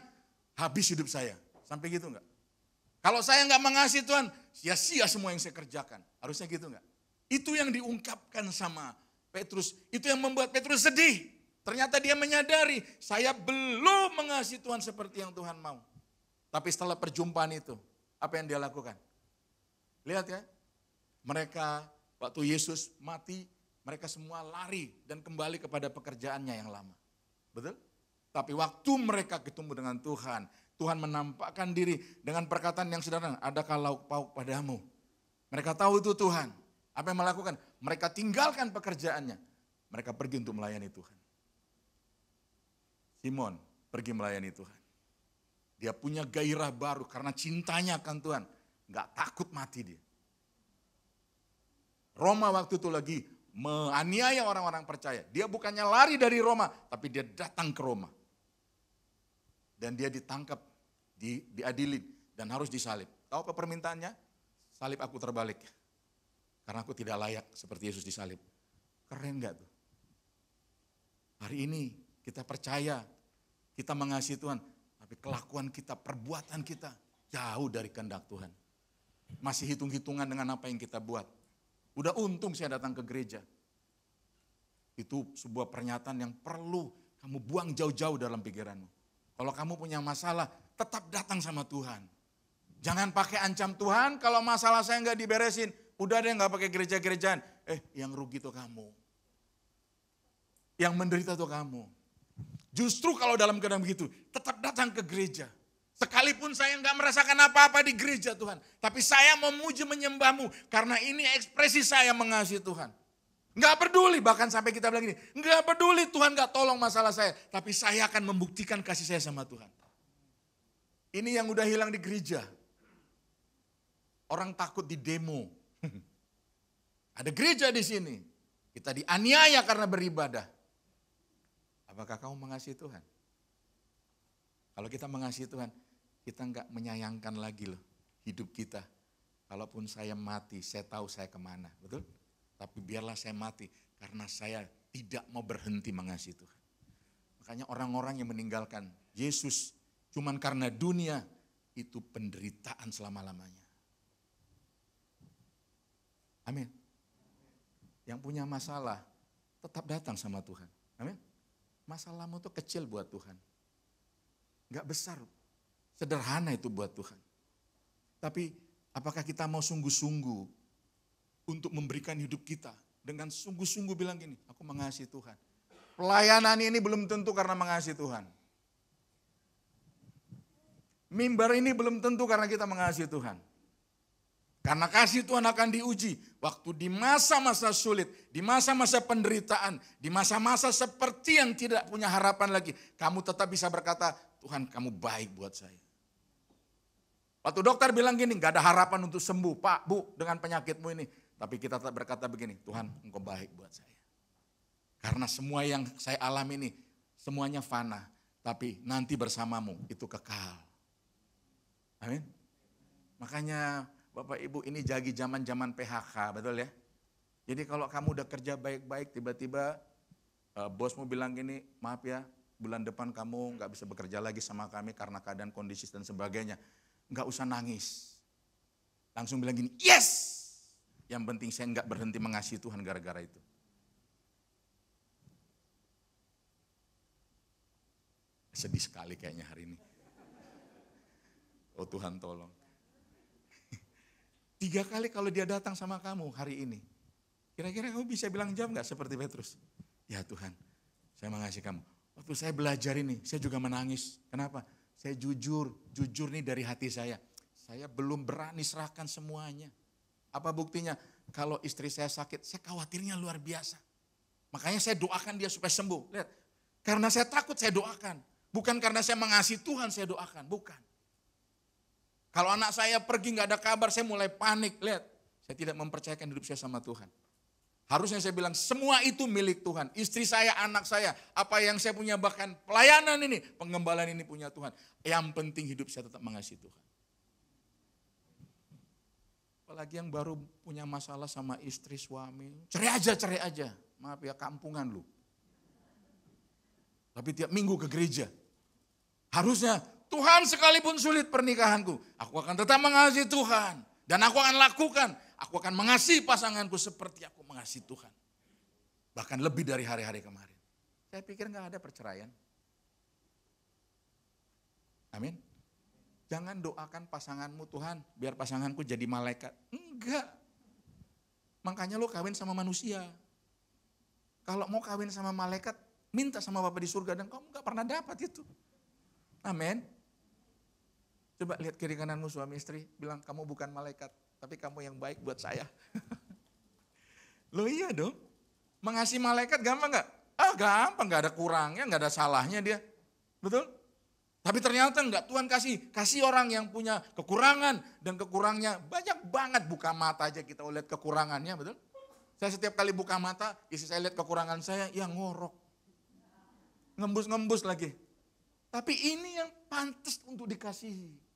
habis hidup saya. Sampai gitu nggak? Kalau saya nggak mengasihi Tuhan, sia-sia semua yang saya kerjakan. Harusnya gitu nggak? Itu yang diungkapkan sama Petrus. Itu yang membuat Petrus sedih. Ternyata dia menyadari, saya belum mengasihi Tuhan seperti yang Tuhan mau. Tapi setelah perjumpaan itu, apa yang dia lakukan? Lihat ya, mereka waktu Yesus mati, mereka semua lari dan kembali kepada pekerjaannya yang lama. Betul? Tapi waktu mereka ketemu dengan Tuhan, Tuhan menampakkan diri dengan perkataan yang sederhana, adakah lauk pauk padamu? Mereka tahu itu Tuhan. Apa yang melakukan? Mereka tinggalkan pekerjaannya. Mereka pergi untuk melayani Tuhan. Simon pergi melayani Tuhan. Dia punya gairah baru karena cintanya akan Tuhan. Gak takut mati dia. Roma waktu itu lagi menganiaya orang-orang percaya. Dia bukannya lari dari Roma, tapi dia datang ke Roma. Dan dia ditangkap, diadilin, dan harus disalib. Tahu apa permintaannya? Salib aku terbalik. Karena aku tidak layak seperti Yesus disalib. Keren gak tuh? Hari ini kita percaya, kita mengasihi Tuhan. Tapi kelakuan kita, perbuatan kita, jauh dari kehendak Tuhan. Masih hitung-hitungan dengan apa yang kita buat. Udah untung saya datang ke gereja. Itu sebuah pernyataan yang perlu kamu buang jauh-jauh dalam pikiranmu. Kalau kamu punya masalah, tetap datang sama Tuhan. Jangan pakai ancam Tuhan, kalau masalah saya nggak diberesin, udah deh nggak pakai gereja-gerejaan. Yang rugi tuh kamu. Yang menderita tuh kamu. Justru kalau dalam keadaan begitu, tetap datang ke gereja. Sekalipun saya nggak merasakan apa-apa di gereja Tuhan. Tapi saya memuji menyembahmu, karena ini ekspresi saya mengasihi Tuhan. Nggak peduli, bahkan sampai kita bilang gini, nggak peduli Tuhan nggak tolong masalah saya. Tapi saya akan membuktikan kasih saya sama Tuhan. Ini yang udah hilang di gereja. Orang takut di demo. Ada gereja di sini. Kita dianiaya karena beribadah. Apakah kamu mengasihi Tuhan? Kalau kita mengasihi Tuhan, kita nggak menyayangkan lagi loh hidup kita. Kalaupun saya mati, saya tahu saya kemana, betul? Tapi biarlah saya mati karena saya tidak mau berhenti mengasihi Tuhan. Makanya orang-orang yang meninggalkan Yesus cuman karena dunia, itu penderitaan selama-lamanya. Amin. Yang punya masalah, tetap datang sama Tuhan. Amin. Masalahmu tuh kecil buat Tuhan. Enggak besar. Sederhana itu buat Tuhan. Tapi apakah kita mau sungguh-sungguh untuk memberikan hidup kita dengan sungguh-sungguh bilang gini, aku mengasihi Tuhan. Pelayanan ini belum tentu karena mengasihi Tuhan. Mimbar ini belum tentu karena kita mengasihi Tuhan. Karena kasih Tuhan akan diuji waktu di masa-masa sulit, di masa-masa penderitaan, di masa-masa seperti yang tidak punya harapan lagi. Kamu tetap bisa berkata, Tuhan kamu baik buat saya. Waktu dokter bilang gini, gak ada harapan untuk sembuh, Pak, Bu, dengan penyakitmu ini. Tapi kita tetap berkata begini, Tuhan engkau baik buat saya. Karena semua yang saya alami ini, semuanya fana. Tapi nanti bersamamu itu kekal. Amin. Makanya Bapak Ibu ini jagi zaman-zaman PHK, betul ya? Jadi kalau kamu udah kerja baik-baik, tiba-tiba bosmu bilang gini, maaf ya, bulan depan kamu gak bisa bekerja lagi sama kami karena keadaan kondisi dan sebagainya. Gak usah nangis. Langsung bilang gini, yes! Yang penting saya gak berhenti mengasihi Tuhan gara-gara itu. Sedih sekali kayaknya hari ini. Oh Tuhan tolong. 3 kali kalau dia datang sama kamu hari ini. Kira-kira kamu bisa bilang jawab gak seperti Petrus? Ya Tuhan, saya mengasihi kamu. Waktu saya belajar ini, saya juga menangis. Kenapa? Saya jujur nih dari hati saya. Saya belum berani serahkan semuanya. Apa buktinya? Kalau istri saya sakit, saya khawatirnya luar biasa. Makanya saya doakan dia supaya sembuh. Lihat, karena saya takut saya doakan. Bukan karena saya mengasihi Tuhan saya doakan, bukan. Kalau anak saya pergi gak ada kabar, saya mulai panik. Lihat, saya tidak mempercayakan hidup saya sama Tuhan. Harusnya saya bilang semua itu milik Tuhan. Istri saya, anak saya, apa yang saya punya, bahkan pelayanan ini, pengembalaan ini punya Tuhan. Yang penting hidup saya tetap mengasihi Tuhan. Apalagi yang baru punya masalah sama istri, suami. Cerai aja. Maaf ya, kampungan lu. Tapi tiap minggu ke gereja. Harusnya, Tuhan sekalipun sulit pernikahanku, aku akan tetap mengasihi Tuhan. Dan aku akan lakukan, aku akan mengasihi pasanganku seperti aku mengasihi Tuhan. Bahkan lebih dari hari-hari kemarin. Saya pikir gak ada perceraian. Amin. Jangan doakan pasanganmu, Tuhan biar pasanganku jadi malaikat. Enggak. Makanya lo kawin sama manusia. Kalau mau kawin sama malaikat, minta sama Bapa di surga dan kamu gak pernah dapat itu. Amin. Coba lihat kiri kananmu suami istri, bilang kamu bukan malaikat, tapi kamu yang baik buat saya. Loh iya dong, mengasihi malaikat gampang gak? Gampang, gak ada kurangnya, gak ada salahnya dia. Betul? Tapi ternyata enggak, Tuhan kasih orang yang punya kekurangan dan kekurangnya banyak banget. Buka mata aja kita lihat kekurangannya, betul? Saya setiap kali buka mata, istri saya lihat kekurangan saya, ya ngorok. Ngembus-ngembus lagi. Tapi ini yang pantas untuk dikasihi.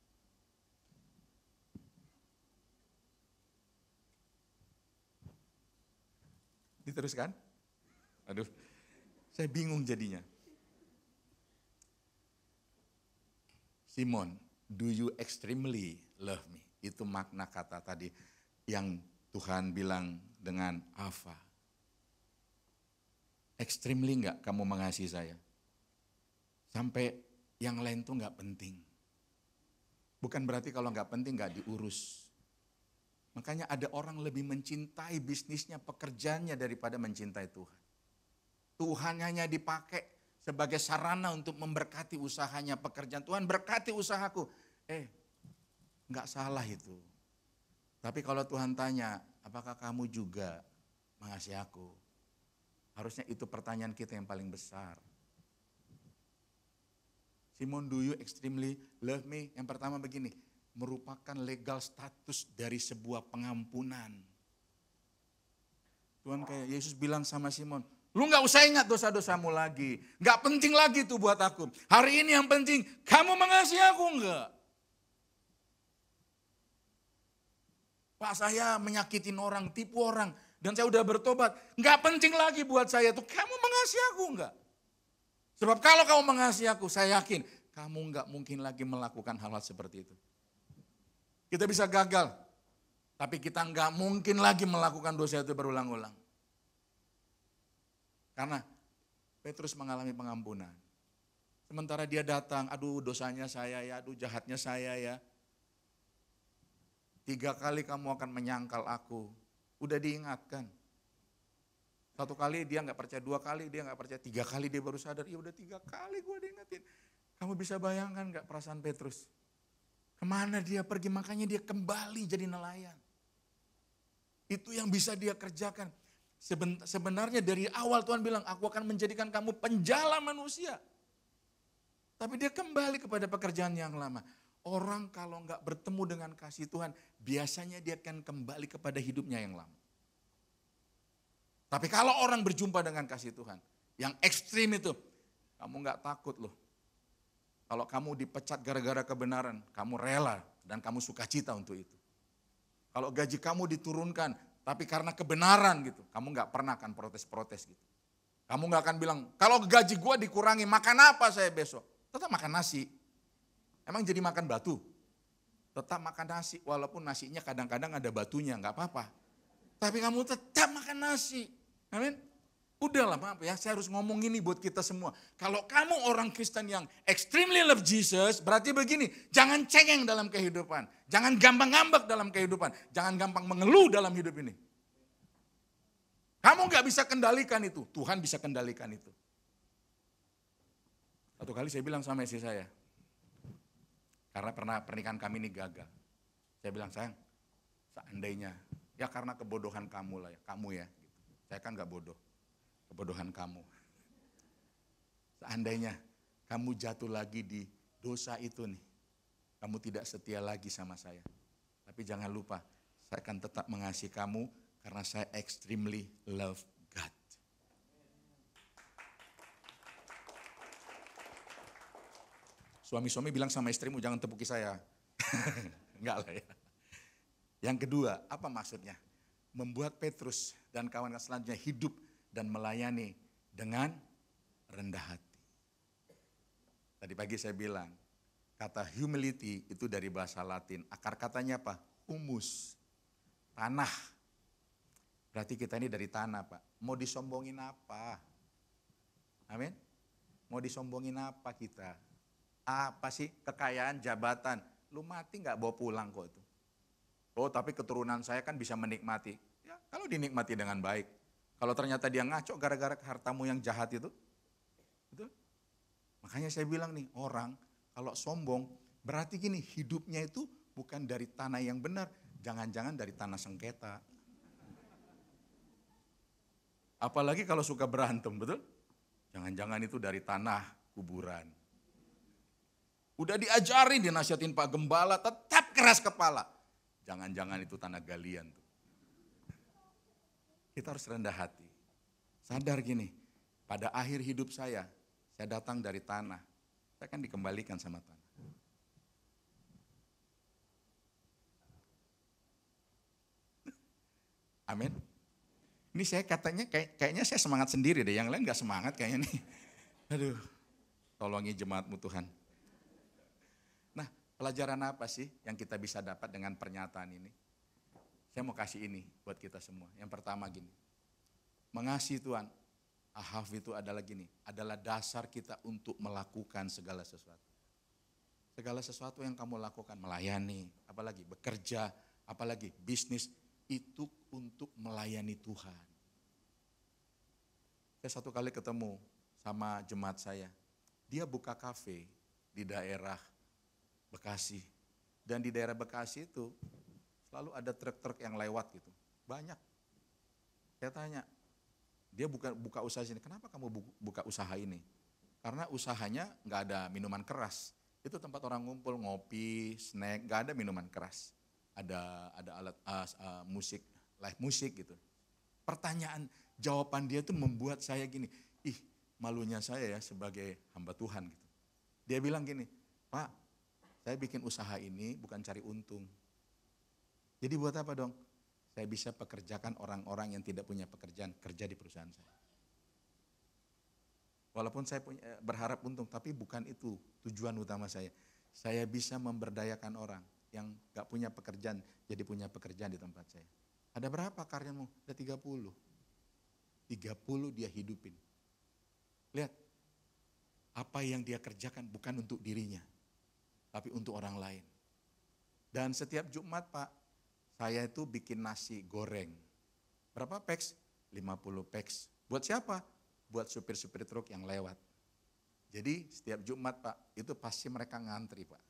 Diteruskan? Aduh, saya bingung jadinya. Simon, Do you extremely love me? Itu makna kata tadi yang Tuhan bilang dengan Ava. Extremely enggak kamu mengasihi saya? Sampai yang lain tuh enggak penting. Bukan berarti kalau enggak penting enggak diurus. Makanya ada orang lebih mencintai bisnisnya, pekerjaannya daripada mencintai Tuhan. Tuhan hanya dipakai sebagai sarana untuk memberkati usahanya, pekerjaan. Tuhan berkati usahaku. Enggak salah itu. Tapi kalau Tuhan tanya, apakah kamu juga mengasihi aku? Harusnya itu pertanyaan kita yang paling besar. Simon, do you extremely love me? Yang pertama begini, merupakan legal status dari sebuah pengampunan. Tuhan kayak Yesus bilang sama Simon, lu gak usah ingat dosa-dosamu lagi. Gak penting lagi itu buat aku. Hari ini yang penting, kamu mengasihi aku enggak? Pak, saya menyakitin orang, tipu orang, dan saya udah bertobat. Gak penting lagi buat saya itu, kamu mengasihi aku enggak? Sebab kalau kamu mengasihi aku, saya yakin kamu gak mungkin lagi melakukan hal-hal seperti itu. Kita bisa gagal, tapi kita gak mungkin lagi melakukan dosa itu berulang-ulang. Karena Petrus mengalami pengampunan. Sementara dia datang, aduh dosanya saya ya, aduh jahatnya saya ya. 3 kali kamu akan menyangkal aku. Udah diingatkan. 1 kali dia gak percaya, 2 kali dia gak percaya, 3 kali dia baru sadar. Ya udah 3 kali gue diingetin. Kamu bisa bayangkan gak perasaan Petrus? Kemana dia pergi, makanya dia kembali jadi nelayan. Itu yang bisa dia kerjakan. Sebenarnya dari awal Tuhan bilang, aku akan menjadikan kamu penjala manusia. Tapi dia kembali kepada pekerjaan yang lama. Orang kalau nggak bertemu dengan kasih Tuhan, biasanya dia akan kembali kepada hidupnya yang lama. Tapi kalau orang berjumpa dengan kasih Tuhan, yang ekstrim itu, kamu nggak takut loh. Kalau kamu dipecat gara-gara kebenaran, kamu rela dan kamu sukacita untuk itu. Kalau gaji kamu diturunkan, tapi karena kebenaran gitu, kamu nggak pernah akan protes-protes gitu. Kamu nggak akan bilang, kalau gaji gue dikurangi, makan apa saya besok? Tetap makan nasi. Emang jadi makan batu? Tetap makan nasi, walaupun nasinya kadang-kadang ada batunya, nggak apa-apa. Tapi kamu tetap makan nasi. Amin. Udahlah, maaf ya, saya harus ngomong ini buat kita semua. Kalau kamu orang Kristen yang extremely love Jesus, berarti begini, jangan cengeng dalam kehidupan. Jangan gampang ngambek dalam kehidupan. Jangan gampang mengeluh dalam hidup ini. Kamu gak bisa kendalikan itu, Tuhan bisa kendalikan itu. Satu kali saya bilang sama istri saya, karena pernah pernikahan kami ini gagal. Saya bilang, sayang, seandainya, ya karena kebodohan kamu lah ya, kamu ya. Gitu. Saya kan gak bodoh. Kebodohan kamu. Seandainya kamu jatuh lagi di dosa itu nih. Kamu tidak setia lagi sama saya. Tapi jangan lupa, saya akan tetap mengasihi kamu karena saya extremely love God. Suami-suami bilang sama istrimu, jangan tepuki saya. Enggak lah ya. Yang kedua, apa maksudnya? Membuat Petrus dan kawan-kawan selanjutnya hidup dan melayani dengan rendah hati. Tadi pagi saya bilang, kata humility itu dari bahasa Latin. Akar katanya apa? Humus, tanah. Berarti kita ini dari tanah, Pak. Mau disombongin apa? Amin? Mau disombongin apa kita? Apa sih? Kekayaan, jabatan. Lu mati gak bawa pulang kok itu. Oh tapi keturunan saya kan bisa menikmati. Ya kalau dinikmati dengan baik. Kalau ternyata dia ngaco gara-gara hartamu yang jahat itu. Betul? Makanya saya bilang nih, orang kalau sombong berarti gini, hidupnya itu bukan dari tanah yang benar. Jangan-jangan dari tanah sengketa. Apalagi kalau suka berantem, betul? Jangan-jangan itu dari tanah kuburan. Udah diajarin, dinasihatin Pak Gembala, tetap keras kepala. Jangan-jangan itu tanah galian tuh. Kita harus rendah hati. Sadar gini, pada akhir hidup saya datang dari tanah. Saya akan dikembalikan sama tanah. Amin. Ini saya katanya, kayaknya saya semangat sendiri deh, yang lain gak semangat kayaknya nih. Aduh, tolongi jemaatmu Tuhan. Nah, Pelajaran apa sih yang kita bisa dapat dengan pernyataan ini? Saya mau kasih ini buat kita semua. Yang pertama gini, mengasihi Tuhan, ahaf itu adalah gini, adalah dasar kita untuk melakukan segala sesuatu. Segala sesuatu yang kamu lakukan, melayani, apalagi bekerja, apalagi bisnis, itu untuk melayani Tuhan. Saya satu kali ketemu sama jemaat saya, dia buka kafe di daerah Bekasi. Dan di daerah Bekasi itu selalu ada truk-truk yang lewat gitu, banyak. Saya tanya, dia buka usaha sini, kenapa kamu buka usaha ini? Karena usahanya nggak ada minuman keras. Itu tempat orang ngumpul, ngopi, snack, nggak ada minuman keras. Ada alat musik, live musik gitu. Pertanyaan, jawaban dia itu membuat saya gini, malunya saya ya sebagai hamba Tuhan gitu. Dia bilang gini, Pak, saya bikin usaha ini bukan cari untung. Jadi buat apa dong? Saya bisa pekerjakan orang-orang yang tidak punya pekerjaan, kerja di perusahaan saya. Walaupun saya berharap untung, tapi bukan itu tujuan utama saya. Saya bisa memberdayakan orang yang gak punya pekerjaan, jadi punya pekerjaan di tempat saya. Ada berapa karyamu? Ada 30. 30 dia hidupin. Lihat, apa yang dia kerjakan bukan untuk dirinya, tapi untuk orang lain. Dan setiap Jumat Pak, saya itu bikin nasi goreng. Berapa peks? 50 peks. Buat siapa? Buat supir-supir truk yang lewat. Jadi setiap Jumat Pak, itu pasti mereka ngantri Pak.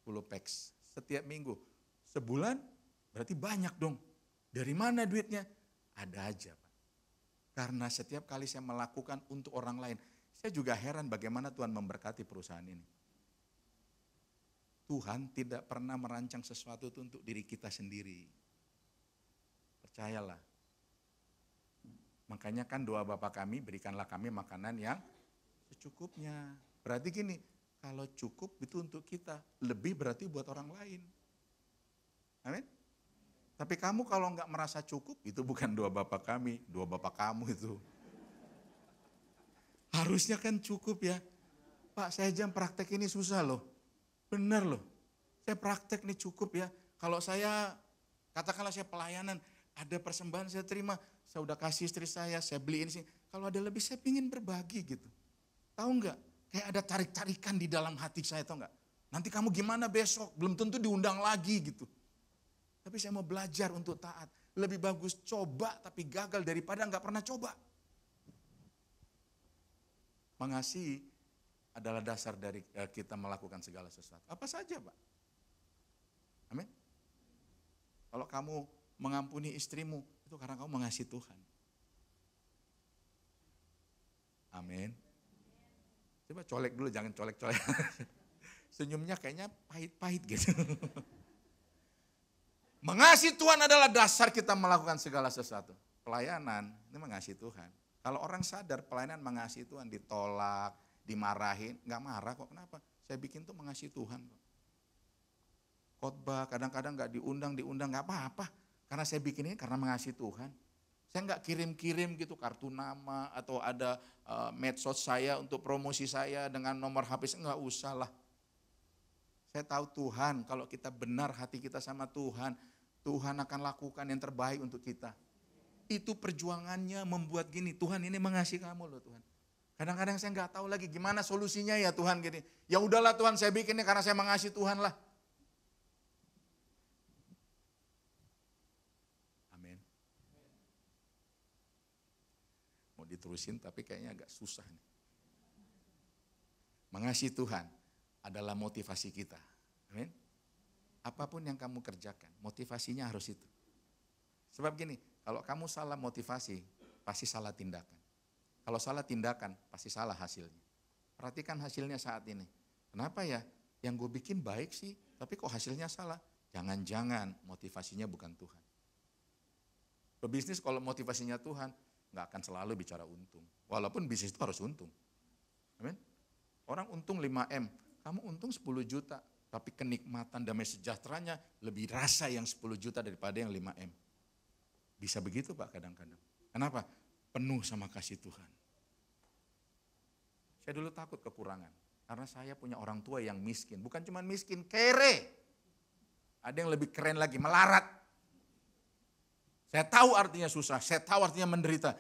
10 peks. Setiap minggu. Sebulan berarti banyak dong. Dari mana duitnya? Ada aja Pak. Karena setiap kali saya melakukan untuk orang lain, saya juga heran bagaimana Tuhan memberkati perusahaan ini. Tuhan tidak pernah merancang sesuatu itu untuk diri kita sendiri. Percayalah. Makanya kan doa Bapa kami, berikanlah kami makanan yang secukupnya. Berarti gini, kalau cukup itu untuk kita, lebih berarti buat orang lain. Amin. Tapi kamu kalau enggak merasa cukup, itu bukan doa Bapa kami, doa Bapa kamu itu. Harusnya kan cukup ya. Pak, saya jam praktek ini susah loh. Benar loh, saya praktek nih cukup ya. Kalau saya, katakanlah saya pelayanan, ada persembahan saya terima, saya udah kasih istri saya beliin sih. Kalau ada lebih saya ingin berbagi gitu. Tahu nggak? Kayak ada tarik-tarikan di dalam hati saya, tahu nggak? Nanti kamu gimana besok? Belum tentu diundang lagi gitu. Tapi saya mau belajar untuk taat. Lebih bagus coba tapi gagal daripada nggak pernah coba. Mengasihi adalah dasar dari kita melakukan segala sesuatu. Apa saja Pak. Amin. Kalau kamu mengampuni istrimu, itu karena kamu mengasihi Tuhan. Amin. Coba colek dulu, jangan colek-colek. Senyumnya kayaknya pahit-pahit gitu. Mengasihi Tuhan adalah dasar kita melakukan segala sesuatu. Pelayanan, ini mengasihi Tuhan. Kalau orang sadar pelayanan mengasihi Tuhan, ditolak, dimarahin, nggak marah kok, kenapa? Saya bikin tuh mengasihi Tuhan. Khotbah kadang-kadang nggak diundang nggak apa-apa. Karena saya bikin ini karena mengasihi Tuhan. Saya nggak kirim-kirim gitu kartu nama atau ada medsos saya untuk promosi saya dengan nomor HP, nggak usah lah. Saya tahu Tuhan, kalau kita benar hati kita sama Tuhan, Tuhan akan lakukan yang terbaik untuk kita. Itu perjuangannya membuat gini, Tuhan ini mengasihi kamu loh Tuhan. Kadang-kadang saya nggak tahu lagi gimana solusinya ya Tuhan gini. Ya udahlah Tuhan, saya bikin ini karena saya mengasihi Tuhan lah. Amin. Mau diterusin tapi kayaknya agak susah nih. Mengasihi Tuhan adalah motivasi kita. Amin. Apapun yang kamu kerjakan, motivasinya harus itu. Sebab gini, kalau kamu salah motivasi, pasti salah tindakan. Kalau salah tindakan, pasti salah hasilnya. Perhatikan hasilnya saat ini. Kenapa ya? Yang gue bikin baik sih, tapi kok hasilnya salah? Jangan-jangan motivasinya bukan Tuhan. Pebisnis kalau motivasinya Tuhan, nggak akan selalu bicara untung. Walaupun bisnis itu harus untung. Amin. Orang untung 5M, kamu untung 10 juta. Tapi kenikmatan damai sejahteranya lebih rasa yang 10 juta daripada yang 5M. Bisa begitu Pak kadang-kadang. Kenapa? Penuh sama kasih Tuhan. Saya dulu takut kekurangan. Karena saya punya orang tua yang miskin. Bukan cuma miskin, kere. Ada yang lebih keren lagi, melarat. Saya tahu artinya susah, saya tahu artinya menderita.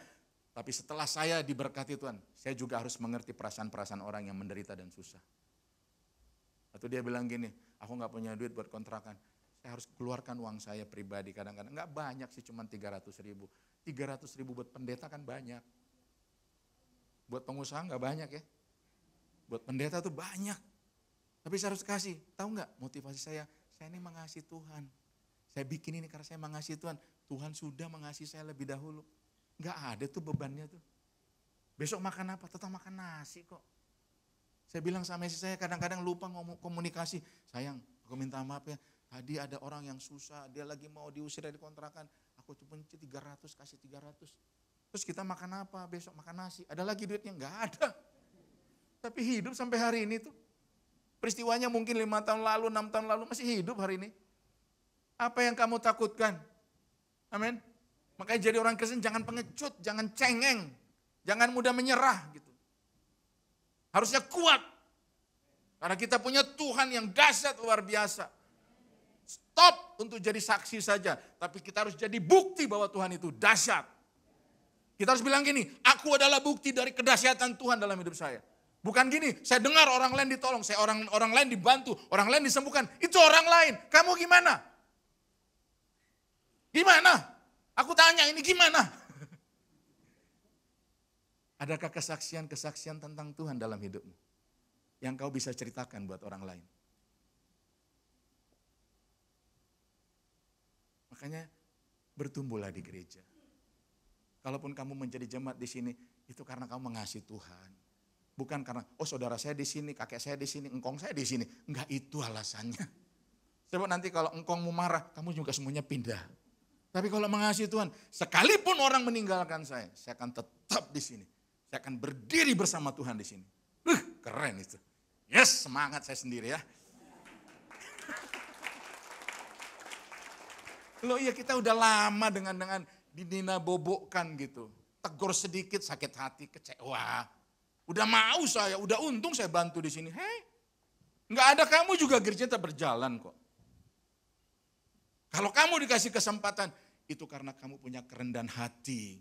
Tapi setelah saya diberkati Tuhan, saya juga harus mengerti perasaan-perasaan orang yang menderita dan susah. Atau dia bilang gini, aku gak punya duit buat kontrakan. Saya harus keluarkan uang saya pribadi kadang-kadang. Gak banyak sih, cuma 300 ribu. 300 ribu buat pendeta kan banyak. Buat pengusaha gak banyak ya. Buat pendeta tuh banyak. Tapi saya harus kasih. Tahu nggak motivasi saya? Saya ini mengasihi Tuhan. Saya bikin ini karena saya mengasihi Tuhan. Tuhan sudah mengasihi saya lebih dahulu. Nggak ada tuh bebannya tuh. Besok makan apa? Tetap makan nasi kok. Saya bilang sama istri saya kadang-kadang lupa ngomong komunikasi. Sayang, aku minta maaf ya. Tadi ada orang yang susah, dia lagi mau diusir dari kontrakan. Aku cuma 300, kasih 300. Terus kita makan apa? Besok makan nasi. Ada lagi duitnya? Nggak ada. Tapi hidup sampai hari ini tuh. Peristiwanya mungkin 5 tahun lalu, 6 tahun lalu, masih hidup hari ini. Apa yang kamu takutkan? Amin. Makanya jadi orang Kristen jangan pengecut, jangan cengeng. Jangan mudah menyerah gitu. Harusnya kuat. Karena kita punya Tuhan yang dahsyat luar biasa. Stop untuk jadi saksi saja. Tapi kita harus jadi bukti bahwa Tuhan itu dahsyat. Kita harus bilang gini, aku adalah bukti dari kedahsyatan Tuhan dalam hidup saya. Bukan gini, saya dengar orang lain ditolong, orang lain dibantu, orang lain disembuhkan. Itu orang lain, kamu gimana? Gimana? Aku tanya ini gimana? Adakah kesaksian-kesaksian tentang Tuhan dalam hidupmu? Yang kau bisa ceritakan buat orang lain? Makanya bertumbuhlah di gereja. Kalaupun kamu menjadi jemaat di sini, itu karena kamu mengasihi Tuhan. Bukan karena, oh saudara saya di sini, kakek saya di sini, engkong saya di sini. Enggak itu alasannya. Sebab nanti kalau engkongmu marah, kamu juga semuanya pindah. Tapi kalau mengasihi Tuhan, sekalipun orang meninggalkan saya akan tetap di sini. Saya akan berdiri bersama Tuhan di sini. Keren itu. Yes, semangat saya sendiri ya. Loh iya kita udah lama dengan didina bobokkan gitu. Tegur sedikit sakit hati, kecewa. Udah mau saya, udah untung saya bantu di sini. Hei, nggak ada kamu juga gereja tetap berjalan kok. Kalau kamu dikasih kesempatan, itu karena kamu punya kerendahan hati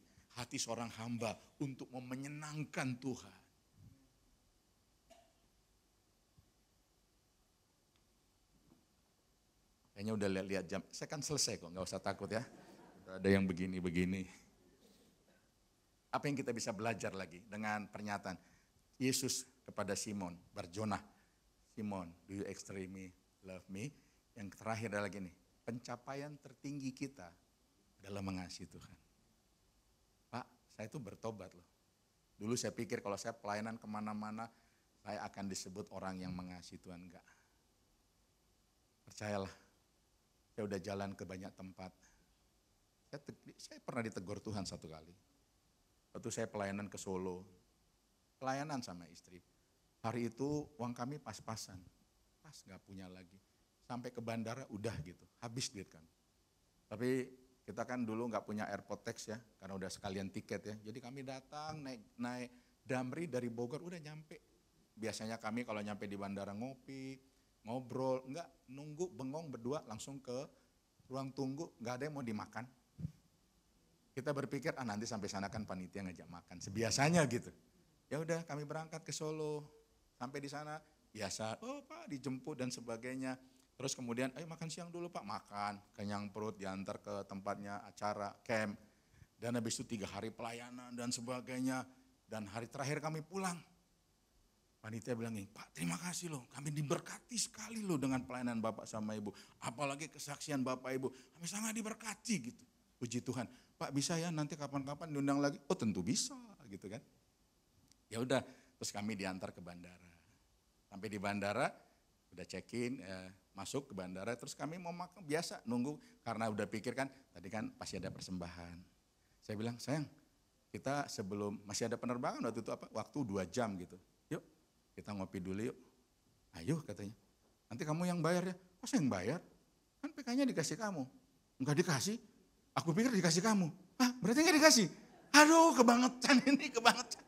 seorang hamba untuk menyenangkan Tuhan. Kayaknya udah lihat jam, saya kan selesai kok, nggak usah takut ya. Udah ada yang begini-begini. Apa yang kita bisa belajar lagi dengan pernyataan Yesus kepada Simon Barjona. Simon, do you extremely love me? Yang terakhir adalah gini, pencapaian tertinggi kita adalah mengasihi Tuhan. Pak, saya itu bertobat loh. Dulu saya pikir kalau saya pelayanan kemana-mana, saya akan disebut orang yang mengasihi Tuhan. Enggak. Percayalah, saya udah jalan ke banyak tempat. Saya pernah ditegur Tuhan satu kali. Waktu saya pelayanan ke Solo, pelayanan sama istri. Hari itu uang kami pas-pasan, pas gak punya lagi. Sampai ke bandara udah gitu, habis duit kan. Tapi kita kan dulu gak punya airport tax ya, karena udah sekalian tiket ya. Jadi kami datang naik Damri dari Bogor udah nyampe. Biasanya kami kalau nyampe di bandara ngopi, ngobrol, enggak nunggu bengong berdua langsung ke ruang tunggu, gak ada yang mau dimakan. Kita berpikir nanti sampai sana kan panitia ngajak makan, sebiasanya gitu. Ya udah kami berangkat ke Solo, sampai di sana biasa, oh Pak dijemput dan sebagainya. Terus kemudian, ayo makan siang dulu Pak, makan, kenyang perut, diantar ke tempatnya acara, camp. Dan habis itu 3 hari pelayanan dan sebagainya. Dan hari terakhir kami pulang. Panitia bilang, Pak terima kasih loh, kami diberkati sekali loh dengan pelayanan Bapak sama Ibu. Apalagi kesaksian Bapak Ibu, kami sangat diberkati gitu. Puji Tuhan, Pak bisa ya nanti kapan-kapan diundang lagi? Oh tentu bisa gitu kan. Ya udah, terus kami diantar ke bandara. Sampai di bandara, udah check-in, masuk ke bandara, terus kami mau makan, biasa nunggu, karena udah pikir kan, tadi kan pasti ada persembahan. Saya bilang, sayang, kita sebelum, masih ada penerbangan waktu itu waktu 2 jam gitu. Yuk, kita ngopi dulu yuk. Ayo katanya, nanti kamu yang bayar ya. Kok saya yang bayar? Kan PK-nya dikasih kamu. Enggak dikasih, aku pikir dikasih kamu. Berarti enggak dikasih? Aduh kebangetan ini, kebangetan.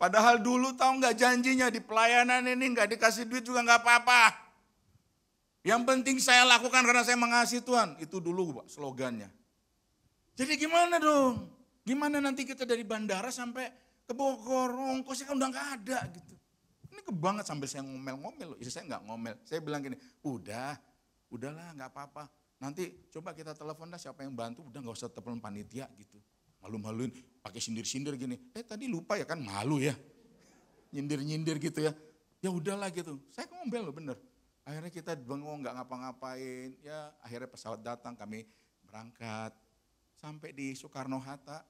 Padahal dulu tahu nggak janjinya di pelayanan ini nggak dikasih duit juga nggak apa-apa. Yang penting saya lakukan karena saya mengasihi Tuhan. Itu dulu Pak slogannya. Jadi gimana dong? Gimana nanti kita dari bandara sampai ke Bogor, ongkosnya kan udah nggak ada gitu. Ini kebanget sambil saya ngomel-ngomel loh. Istri saya nggak ngomel. Saya bilang gini, udahlah nggak apa-apa. Nanti coba kita telepon dah siapa yang bantu. Udah nggak usah telepon panitia gitu. Malu-maluin, pakai sindir-sindir gini. Tadi lupa ya kan, malu ya. Nyindir-nyindir gitu ya. Ya udahlah gitu. Saya ngomel loh bener. Akhirnya kita bengong nggak ngapa-ngapain. Ya akhirnya pesawat datang, kami berangkat. Sampai di Soekarno-Hatta,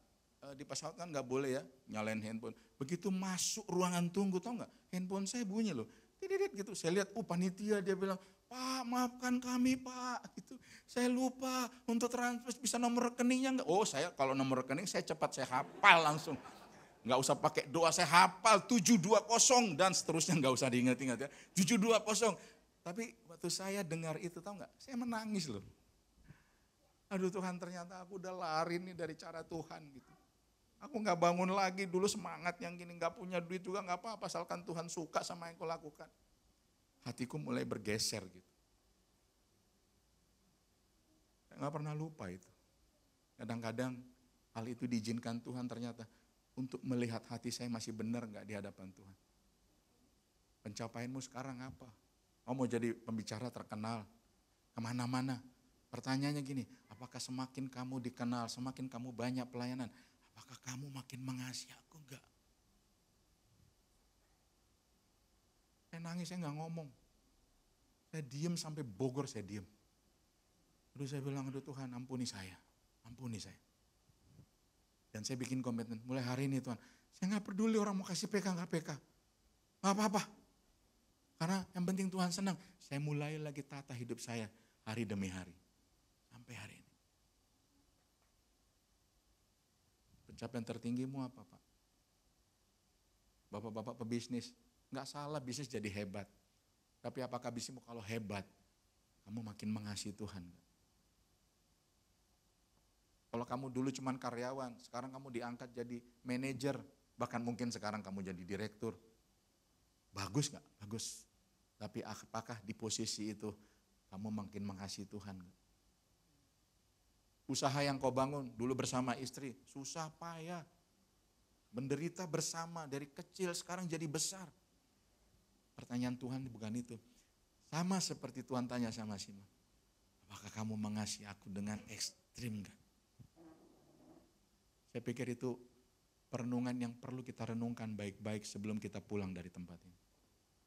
di pesawat kan nggak boleh ya nyalain handphone. Begitu masuk ruangan tunggu, tau nggak? Handphone saya bunyi loh. Tidit gitu. Saya lihat, panitia dia bilang, Pak maafkan kami Pak. Gitu. Saya lupa untuk transfer bisa nomor rekeningnya nggak? Oh saya kalau nomor rekening saya cepat, saya hafal langsung. Nggak usah pakai doa, saya hafal 720 dan seterusnya nggak usah diingat-ingat ya. 720. Tapi waktu saya dengar itu tahu nggak? Saya menangis loh. Aduh Tuhan ternyata aku udah lari nih dari cara Tuhan gitu. Aku nggak bangun lagi dulu semangat yang gini, nggak punya duit juga nggak apa-apa, asalkan Tuhan suka sama yang aku lakukan. Hatiku mulai bergeser gitu. Saya nggak pernah lupa itu. Kadang-kadang hal itu diizinkan Tuhan ternyata untuk melihat hati saya masih benar nggak di hadapan Tuhan. Pencapaianmu sekarang apa? Kamu mau jadi pembicara terkenal kemana-mana. Pertanyaannya gini, apakah semakin kamu dikenal, semakin kamu banyak pelayanan, apakah kamu makin mengasihi aku enggak? Saya nangis, saya nggak ngomong. Saya diem sampai Bogor, saya diem. Aduh saya bilang, aduh Tuhan ampuni saya, ampuni saya. Dan saya bikin komitmen, mulai hari ini Tuhan, saya nggak peduli orang mau kasih PK nggak PK. Nggak apa-apa. Karena yang penting Tuhan senang. Saya mulai lagi tata hidup saya hari demi hari. Sampai hari ini. Pencapaian tertinggimu apa Pak? Bapak-bapak pebisnis, nggak salah bisnis jadi hebat. Tapi apakah bisnismu kalau hebat, kamu makin mengasihi Tuhan? Kalau kamu dulu cuman karyawan, sekarang kamu diangkat jadi manajer, bahkan mungkin sekarang kamu jadi direktur. Bagus nggak? Bagus. Tapi apakah di posisi itu kamu makin mengasihi Tuhan? Usaha yang kau bangun dulu bersama istri, susah payah. Menderita bersama dari kecil sekarang jadi besar. Pertanyaan Tuhan bukan itu. Sama seperti Tuhan tanya sama Simon. Apakah kamu mengasihi aku dengan ekstrim enggak? Saya pikir itu perenungan yang perlu kita renungkan baik-baik sebelum kita pulang dari tempat ini.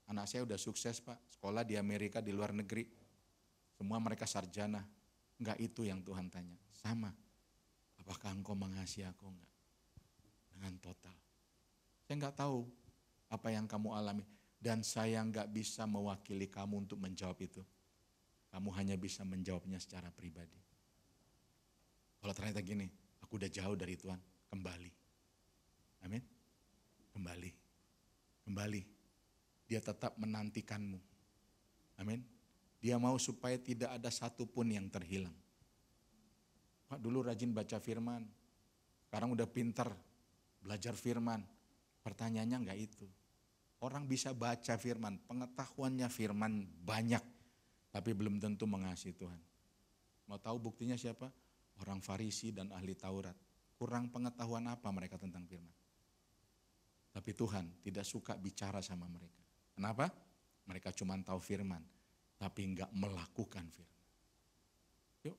Anak saya udah sukses Pak, sekolah di Amerika, di luar negeri. Semua mereka sarjana. Enggak itu yang Tuhan tanya. Sama, apakah engkau mengasihi aku enggak? Dengan total. Saya enggak tahu apa yang kamu alami. Dan saya enggak bisa mewakili kamu untuk menjawab itu. Kamu hanya bisa menjawabnya secara pribadi. Kalau ternyata gini, aku udah jauh dari Tuhan, kembali. Amin. Kembali. Kembali. Dia tetap menantikanmu. Amin. Dia mau supaya tidak ada satupun yang terhilang. Pak dulu rajin baca firman. Sekarang udah pintar belajar firman. Pertanyaannya enggak itu. Orang bisa baca firman, pengetahuannya firman banyak. Tapi belum tentu mengasihi Tuhan. Mau tahu buktinya siapa? Orang Farisi dan ahli Taurat. Kurang pengetahuan apa mereka tentang firman. Tapi Tuhan tidak suka bicara sama mereka. Kenapa? Mereka cuma tahu firman, tapi enggak melakukan firman. Yuk,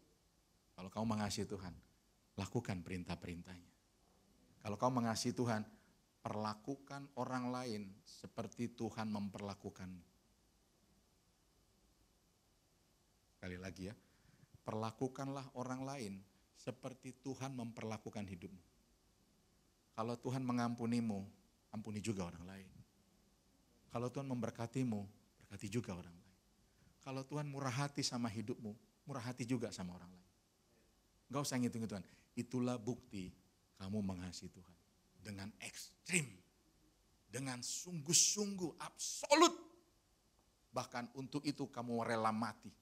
kalau kau mengasihi Tuhan, lakukan perintah-perintahnya. Kalau kau mengasihi Tuhan, perlakukan orang lain seperti Tuhan memperlakukanmu. Sekali lagi ya, perlakukanlah orang lain seperti Tuhan memperlakukan hidupmu. Kalau Tuhan mengampunimu, ampuni juga orang lain. Kalau Tuhan memberkatimu, berkati juga orang lain. Kalau Tuhan murah hati sama hidupmu, murah hati juga sama orang lain. Enggak usah ngitung-ngitungan. Itulah bukti kamu mengasihi Tuhan. Dengan ekstrim, dengan sungguh-sungguh, absolut. Bahkan untuk itu kamu rela mati.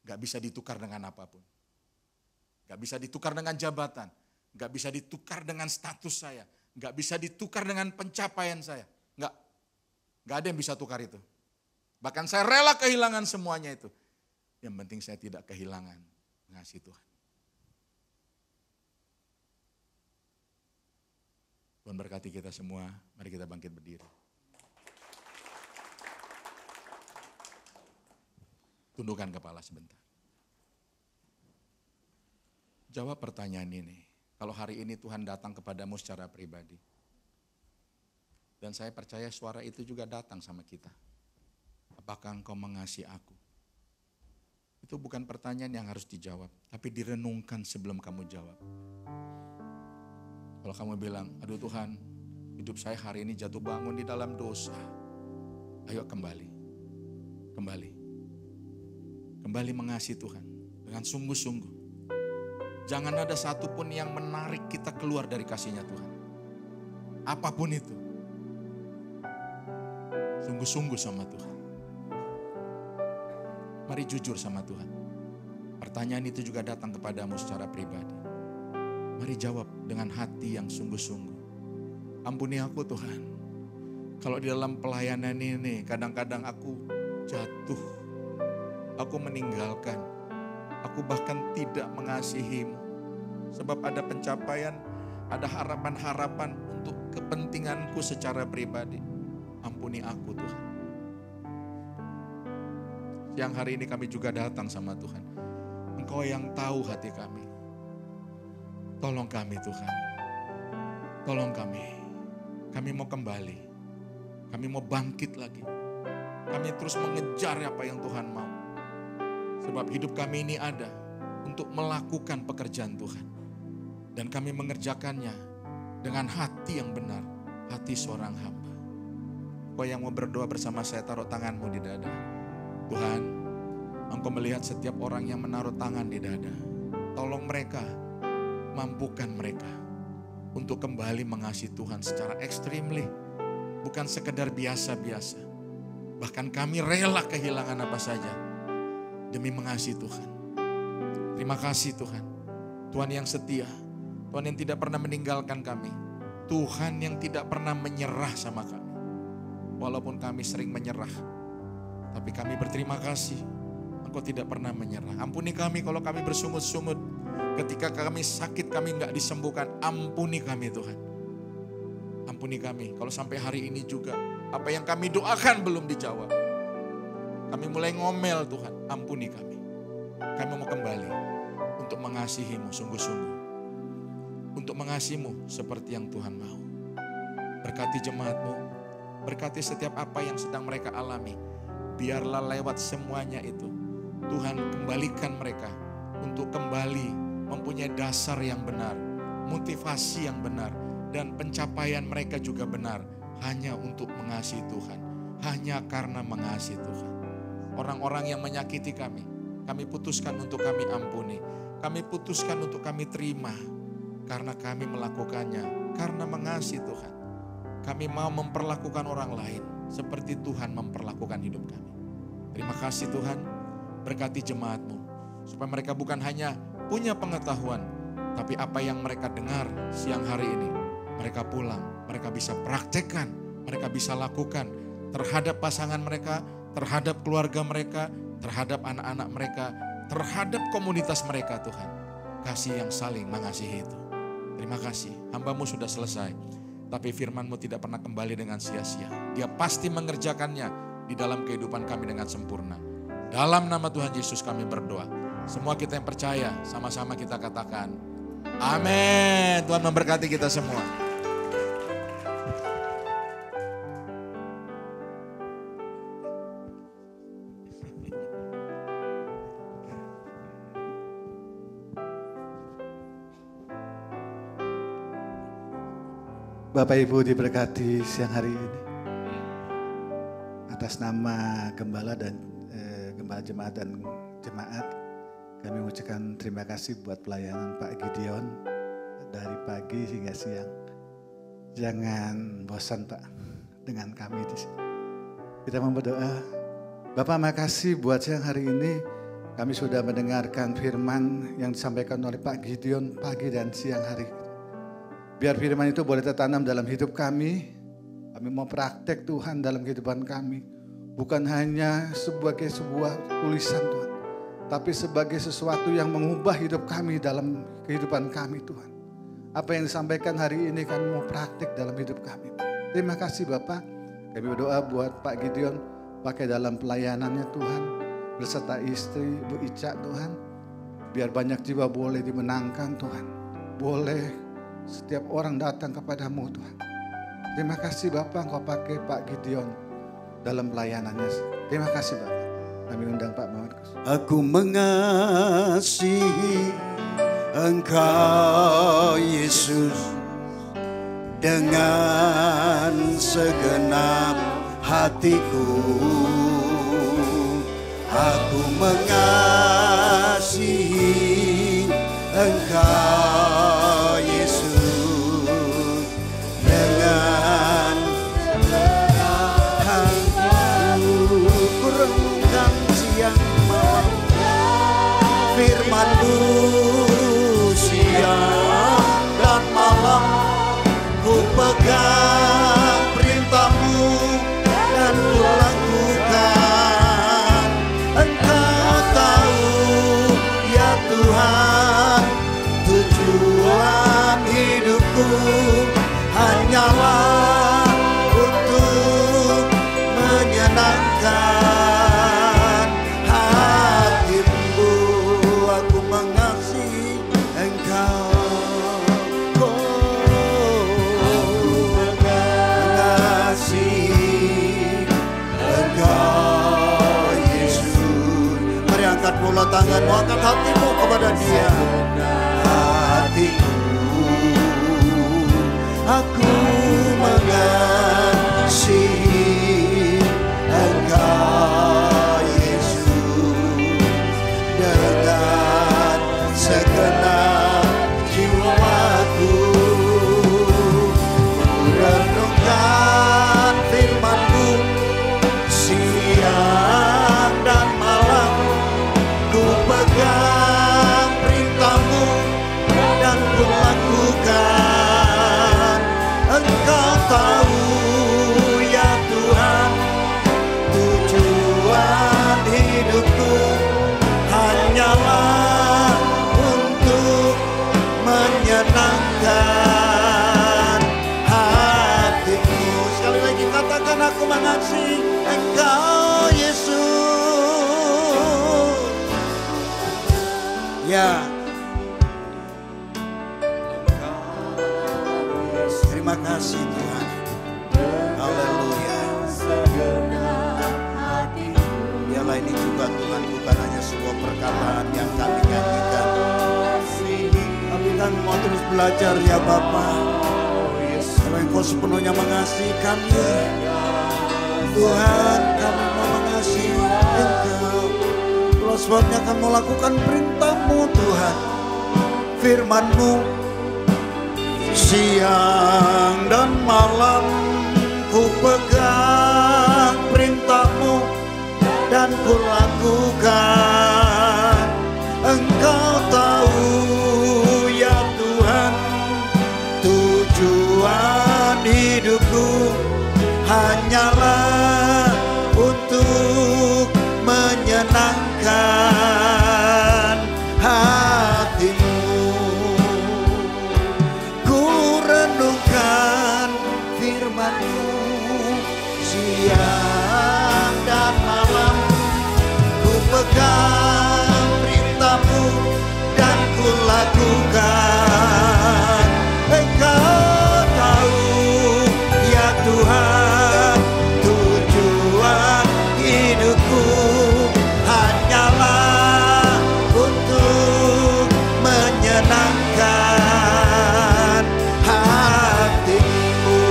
Gak bisa ditukar dengan apapun. Gak bisa ditukar dengan jabatan. Gak bisa ditukar dengan status saya. Nggak bisa ditukar dengan pencapaian saya. Nggak ada yang bisa tukar itu. Bahkan saya rela kehilangan semuanya itu. Yang penting saya tidak kehilangan mengasihi Tuhan. Tuhan berkati kita semua, mari kita bangkit berdiri. Tundukkan kepala sebentar. Jawab pertanyaan ini. Kalau hari ini Tuhan datang kepadamu secara pribadi. Dan saya percaya suara itu juga datang sama kita. Apakah engkau mengasihi aku? Itu bukan pertanyaan yang harus dijawab, tapi direnungkan sebelum kamu jawab. Kalau kamu bilang, aduh Tuhan, hidup saya hari ini jatuh bangun di dalam dosa. Ayo kembali. Kembali mengasihi Tuhan dengan sungguh-sungguh. Jangan ada satupun yang menarik kita keluar dari kasih-Nya Tuhan. Apapun itu. Sungguh-sungguh sama Tuhan. Mari jujur sama Tuhan. Pertanyaan itu juga datang kepadamu secara pribadi. Mari jawab dengan hati yang sungguh-sungguh. Ampuni aku Tuhan. Kalau di dalam pelayanan ini kadang-kadang aku jatuh. Aku meninggalkan. Aku bahkan tidak mengasihi-Mu. Sebab ada pencapaian, ada harapan-harapan untuk kepentinganku secara pribadi. Ampuni aku Tuhan. Siang hari ini kami juga datang sama Tuhan. Engkau yang tahu hati kami. Tolong kami Tuhan. Tolong kami. Kami mau kembali. Kami mau bangkit lagi. Kami terus mengejar apa yang Tuhan mau. Sebab hidup kami ini ada untuk melakukan pekerjaan Tuhan. Dan kami mengerjakannya dengan hati yang benar. Hati seorang hamba. Kau yang mau berdoa bersama saya, taruh tanganmu di dada. Tuhan, Engkau melihat setiap orang yang menaruh tangan di dada. Tolong mereka, mampukan mereka untuk kembali mengasihi Tuhan secara extremely. Bukan sekedar biasa-biasa. Bahkan kami rela kehilangan apa saja demi mengasihi Tuhan. Terima kasih Tuhan. Tuhan yang setia. Tuhan yang tidak pernah meninggalkan kami. Tuhan yang tidak pernah menyerah sama kami. Walaupun kami sering menyerah. Tapi kami berterima kasih. Engkau tidak pernah menyerah. Ampuni kami kalau kami bersungut-sungut. Ketika kami sakit, kami enggak disembuhkan. Ampuni kami Tuhan. Ampuni kami. Kalau sampai hari ini juga, apa yang kami doakan belum dijawab. Kami mulai ngomel Tuhan. Ampuni kami. Kami mau kembali untuk mengasihi-Mu sungguh-sungguh. Untuk mengasihi-Mu seperti yang Tuhan mau. Berkati jemaat-Mu. Berkati setiap apa yang sedang mereka alami. Biarlah lewat semuanya itu, Tuhan kembalikan mereka untuk kembali mempunyai dasar yang benar, motivasi yang benar, dan pencapaian mereka juga benar. Hanya untuk mengasihi Tuhan, hanya karena mengasihi Tuhan. Orang-orang yang menyakiti kami putuskan untuk kami ampuni. Kami putuskan untuk kami terima, karena kami melakukannya, karena mengasihi Tuhan. Kami mau memperlakukan orang lain seperti Tuhan memperlakukan hidup kami. Terima kasih Tuhan, berkati jemaat-Mu. Supaya mereka bukan hanya punya pengetahuan, tapi apa yang mereka dengar siang hari ini, mereka pulang, mereka bisa praktekkan, mereka bisa lakukan terhadap pasangan mereka, terhadap keluarga mereka, terhadap anak-anak mereka, terhadap komunitas mereka Tuhan. Kasih yang saling mengasihi itu. Terima kasih, hamba-Mu sudah selesai. Tapi firman-Mu tidak pernah kembali dengan sia-sia. Dia pasti mengerjakannya di dalam kehidupan kami dengan sempurna. Dalam nama Tuhan Yesus kami berdoa. Semua kita yang percaya, sama-sama kita katakan, amin. Tuhan memberkati kita semua. Bapak Ibu diberkati siang hari ini. Atas nama Gembala dan Gembala Jemaat dan Jemaat, kami mengucapkan terima kasih buat pelayanan Pak Gideon dari pagi hingga siang. Jangan bosan Pak dengan kami di sini. Kita mau berdoa. Bapak makasih buat siang hari ini. Kami sudah mendengarkan firman yang disampaikan oleh Pak Gideon pagi dan siang hari. Biar firman itu boleh tertanam dalam hidup kami. Kami mau praktek Tuhan dalam kehidupan kami. Bukan hanya sebagai sebuah tulisan Tuhan. Tapi sebagai sesuatu yang mengubah hidup kami dalam kehidupan kami Tuhan. Apa yang disampaikan hari ini kami mau praktek dalam hidup kami. Terima kasih Bapak. Kami berdoa buat Pak Gideon. Pakai dalam pelayanannya Tuhan. Beserta istri Bu Ica Tuhan. Biar banyak jiwa boleh dimenangkan Tuhan. Boleh setiap orang datang kepadamu Tuhan. Terima kasih Bapak Engkau pakai Pak Gideon dalam pelayanannya. Terima kasih Bapak. Kami undang Pak Muhammad. Aku mengasihi Engkau Yesus dengan segenap hatiku. Aku mengasihi Engkau Yesus dengan segenap hatiku. Ku renungkan siang malam firman-Mu, siang dan malam ku pegang perintah-Mu dan ku lakukan. Engkau tahu ya Tuhan, tujuan hidupku hanyalah untuk menyenangkan hati-Mu. Aku mengasihi Engkau. Mula tanganmu, angkat hatimu kepada Dia. Hatiku, aku mengasihi Engkau Yesus dengan segenap jiwaku. Renungkan firman-Mu siang dan malam. Ku pegang perintah-Mu dan ku lakukan. Engkau tahu ya Tuhan, tujuan hidupku hanyalah untuk menyenangkan hati-Mu. Sekali lagi katakan, aku mengasihi Engkau Yesus. Ya, terima kasih Tuhan. Haleluya. Biarlah ini juga Tuhan bukan hanya sebuah perkataan yang kami nyanyikan, tapi kami mau terus belajar ya Bapa. Kalau Engkau sepenuhnya mengasihi kami, Tuhan, kami mau mengasihi Engkau. Sebabnya kami melakukan perintah-Mu Tuhan. Firman-Mu siang dan malam ku pegang perintah-Mu dan ku lakukan. Engkau tahu ya Tuhan, tujuan hidupku hanyalah untuk menyenangkan hati-Mu. Ku renungkan firman-Mu siang dan malam. Ku pegang perintah-Mu dan ku lakukan. Engkau tahu ya Tuhan, tujuan hidupku hanyalah untuk menyenangkan hati-Mu.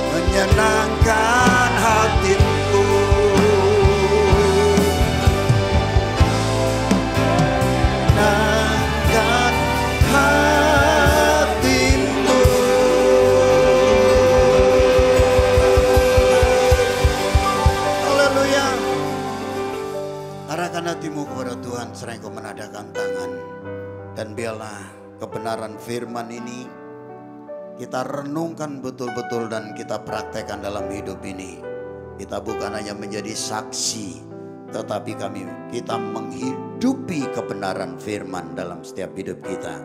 Menyenangkan hati-Mu. Menyenangkan hati-Mu. Arahkan hatimu kepada Tuhan, seraya Kau menadahkan tangan. biarlah kebenaran firman ini kita renungkan betul-betul dan kita praktekkan dalam hidup ini. Kita bukan hanya menjadi saksi, tetapi kita menghidupi kebenaran firman dalam setiap hidup kita.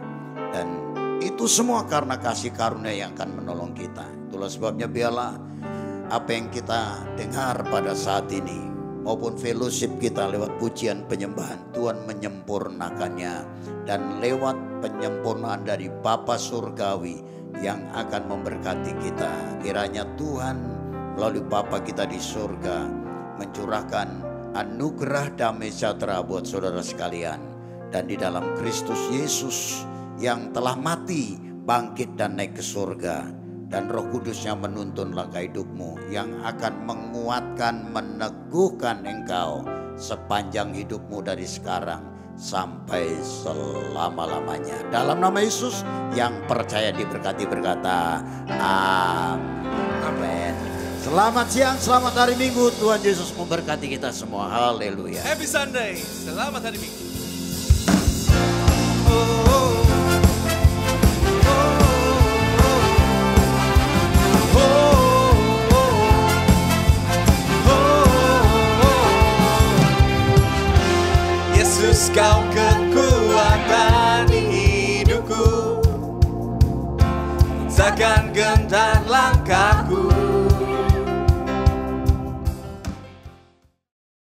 Dan itu semua karena kasih karunia yang akan menolong kita. Itulah sebabnya biarlah apa yang kita dengar pada saat ini maupun fellowship kita lewat pujian penyembahan, Tuhan menyempurnakannya. Dan lewat penyempurnaan dari Bapa Surgawi yang akan memberkati kita. Kiranya Tuhan melalui Bapa kita di surga mencurahkan anugerah damai sejahtera buat saudara sekalian. Dan di dalam Kristus Yesus yang telah mati, bangkit dan naik ke surga. Dan Roh Kudus yang menuntun langkah hidupmu, yang akan menguatkan, meneguhkan engkau sepanjang hidupmu dari sekarang sampai selama-lamanya. Dalam nama Yesus yang percaya diberkati berkata amin. Selamat siang, selamat hari Minggu. Tuhan Yesus memberkati kita semua. Haleluya. Happy Sunday, selamat hari Minggu. Yesus, kau kekuatan hidupku, takkan gentar langkahku.